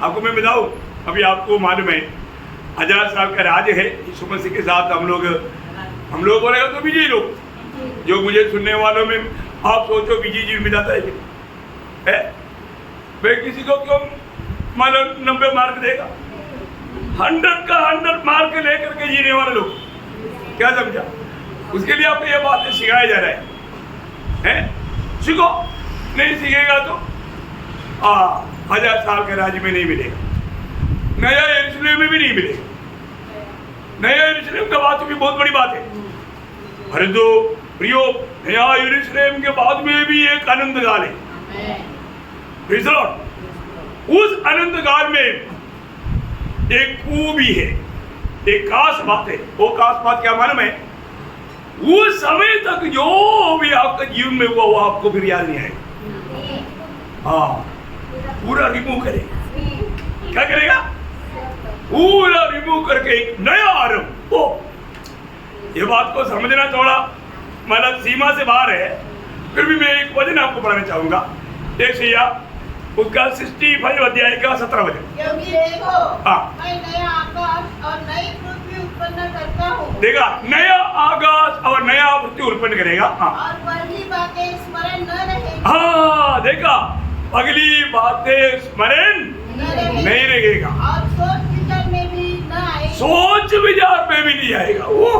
C: आपको मैं बताऊं, अभी आपको मालूम है 1000 साल का राज है यीशु मसीह के साथ। हम लोग बोलेगा तो विजयी लोग, जो मुझे सुनने वालों में आप सोचो विजयी जी मिल जाता है वे किसी को क्यों मानो 90 मार्क देगा? 100 का 100 मार्क लेकर के जीने वाले लोग, क्या समझा? उसके लिए आपको यह बात सिखाया जा रहा है। सीखो, नहीं सीखेगा तो 1000 साल के राज्य में नहीं मिलेगा, नया यरूशलेम में भी नहीं मिलेगा। नया यरूशलेम का बात भी बहुत बड़ी बात है। अरे तो प्रियो, नया यरूशलेम के बाद में भी एक आनंद काल है। Praise the Lord. उस आनंद काल में एक खूबी है, एक खास बात है। वो खास बात क्या मालूम है? उस समय तक जो भी आपका जीवन में हुआ वो आपको फिर याद नहीं आएगा।
D: हाँ, पूरा रिमूव करेगा। क्या करेगा? पूरा रिमूव करके एक नया आरंभ। ओ, ये बात को समझना थोड़ा मतलब सीमा से बाहर है, फिर भी मैं एक वचन आपको पढ़ाना चाहूंगा। देखिए उसका 65 अध्याय का 17 वचन।
B: क्योंकि देखो
D: हाँ।
B: मैं नया आकाश और नई पृथ्वी उत्पन्न करता हूँ
D: देखा, नया आकाश और नया पृथ्वी उत्पन्न करेगा। हाँ,
B: और पहली बातें स्मरण न रहेगी।
D: हाँ देखा, अगली बातें स्मरण नहीं रहेगा,
B: और सोच विचार में भी न आएगी।
D: सोच विचार में भी नहीं आएगा। वो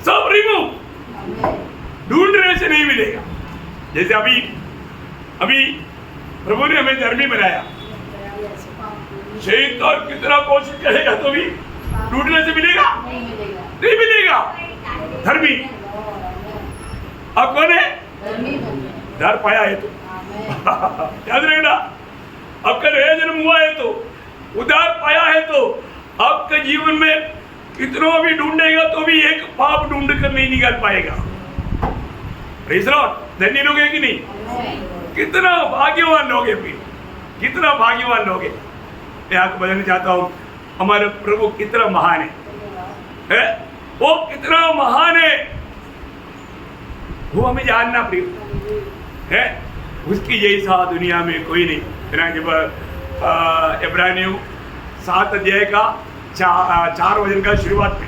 D: सब रिमूव, ढूंढने से नहीं मिलेगा। जैसे अभी प्रभु ने हमें धर्मी बनाया, शैतान कितना कोशिश करेगा तो भी ढूंढने से मिलेगा नहीं मिलेगा। धर्मी अब कौन है? डर पाया है तो याद रखना, आपका नया जन्म हुआ है तो, उद्धार पाया है तो, आपके जीवन में कितना भी ढूंढेगा तो भी एक पाप ढूंढ कर नहीं निकाल पाएगा। प्रेज़ लॉर्ड, धन्य लोग है कि नहीं? कितना भाग्यवान लोग है, कितना भाग्यवान लोग है। मैं आपको बताना चाहता हूँ हमारे प्रभु कितना महान है? वो कितना महान है वो हमें जानना प्रिय है। उसकी जैसा दुनिया में कोई नहीं। इब्रानियों 7 अध्याय का 4 वचन का शुरुआत में।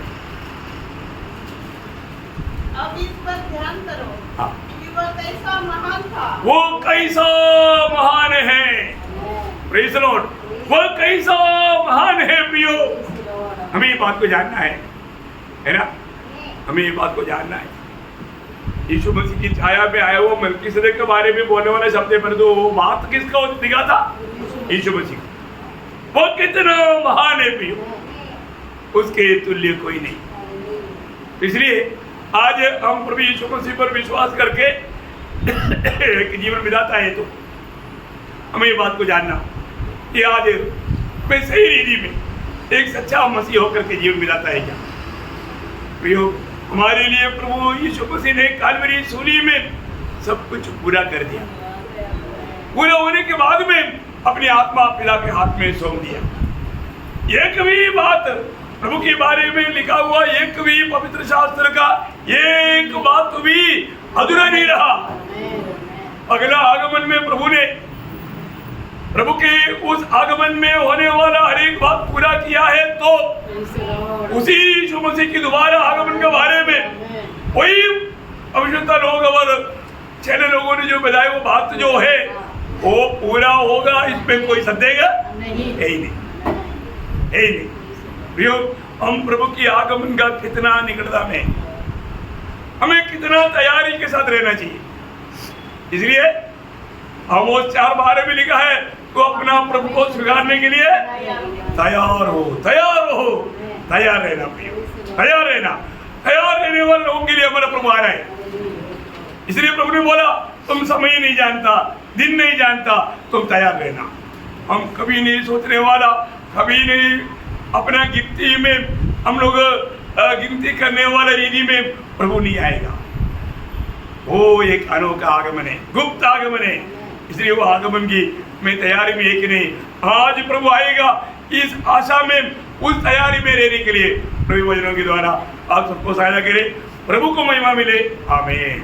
B: अब इस पर ध्यान करो
D: हाँ।
B: कि वह कैसा महान था।
D: वो कैसा महान है। प्रेज़ द लॉर्ड, वो कैसा महान है प्रियो। हमें ये बात को जानना है ना? हमें ये बात को जानना है। यीशु मसीह की छाया में आया हुआ मलकीसेदेक के बारे में बोलने वाला शब्द है, पर तो वो बात किसका दिखा था? यीशु मसीह। वो कितना महान है प्रियो, उसके तुल्य कोई नहीं। इसलिए आज हम प्रभु यीशु मसीह पर विश्वास करके एक जीवन बिताता है तो हमें ये बात को जानना कि आज मैं सही रीति में एक सच्चा मसीह होकर के जीवन बिताता है क्या? प्रियो, हमारे लिए प्रभु यीशु मसीह ने काल्वरी सूली में सब कुछ पूरा कर दिया। पूरा होने के बाद में अपनी आत्मा पिता के हाथ में सौंप दिया। एक भी बात प्रभु के बारे में लिखा हुआ, एक भी पवित्र शास्त्र का एक बात भी अधूरा नहीं रहा। अगला आगमन में प्रभु के उस आगमन में होने वाला हर एक बात पूरा किया है। तो उसी यीशु मसीह की दोबारा आगमन के बारे में वही अभिषेकता लोग और चैनल लोगों ने जो बताया वो बात जो है वो पूरा होगा, इसमें कोई संदेह नहीं। प्रियो, हम प्रभु की आगमन का कितना निकटता में, हमें कितना तैयारी के साथ रहना चाहिए। इसलिए आमोस 4:12 में लिखा है, तो अपना प्रभु को स्वीकारने के लिए तैयार हो। तैयार रहना प्रियो, तैयार रहने वाले लोगों के लिए हमारा प्रभु आ रहा है। इसलिए प्रभु ने बोला, तुम समय नहीं जानता, दिन नहीं जानता, तुम तैयार रहना। हम कभी नहीं सोचने वाला, कभी नहीं अपना गिनती में हम लोग गिनती करने वाला रीति में प्रभु नहीं आएगा। वो एक अनोखा आगमन है, गुप्त आगमन है। इसलिए वो आगमन की मैं तैयारी में एक नहीं, आज प्रभु आएगा इस आशा में, उस तैयारी में रहने के लिए प्रभु वचनों के द्वारा आप सबको सहायता करें। प्रभु को महिमा मिले। आमीन।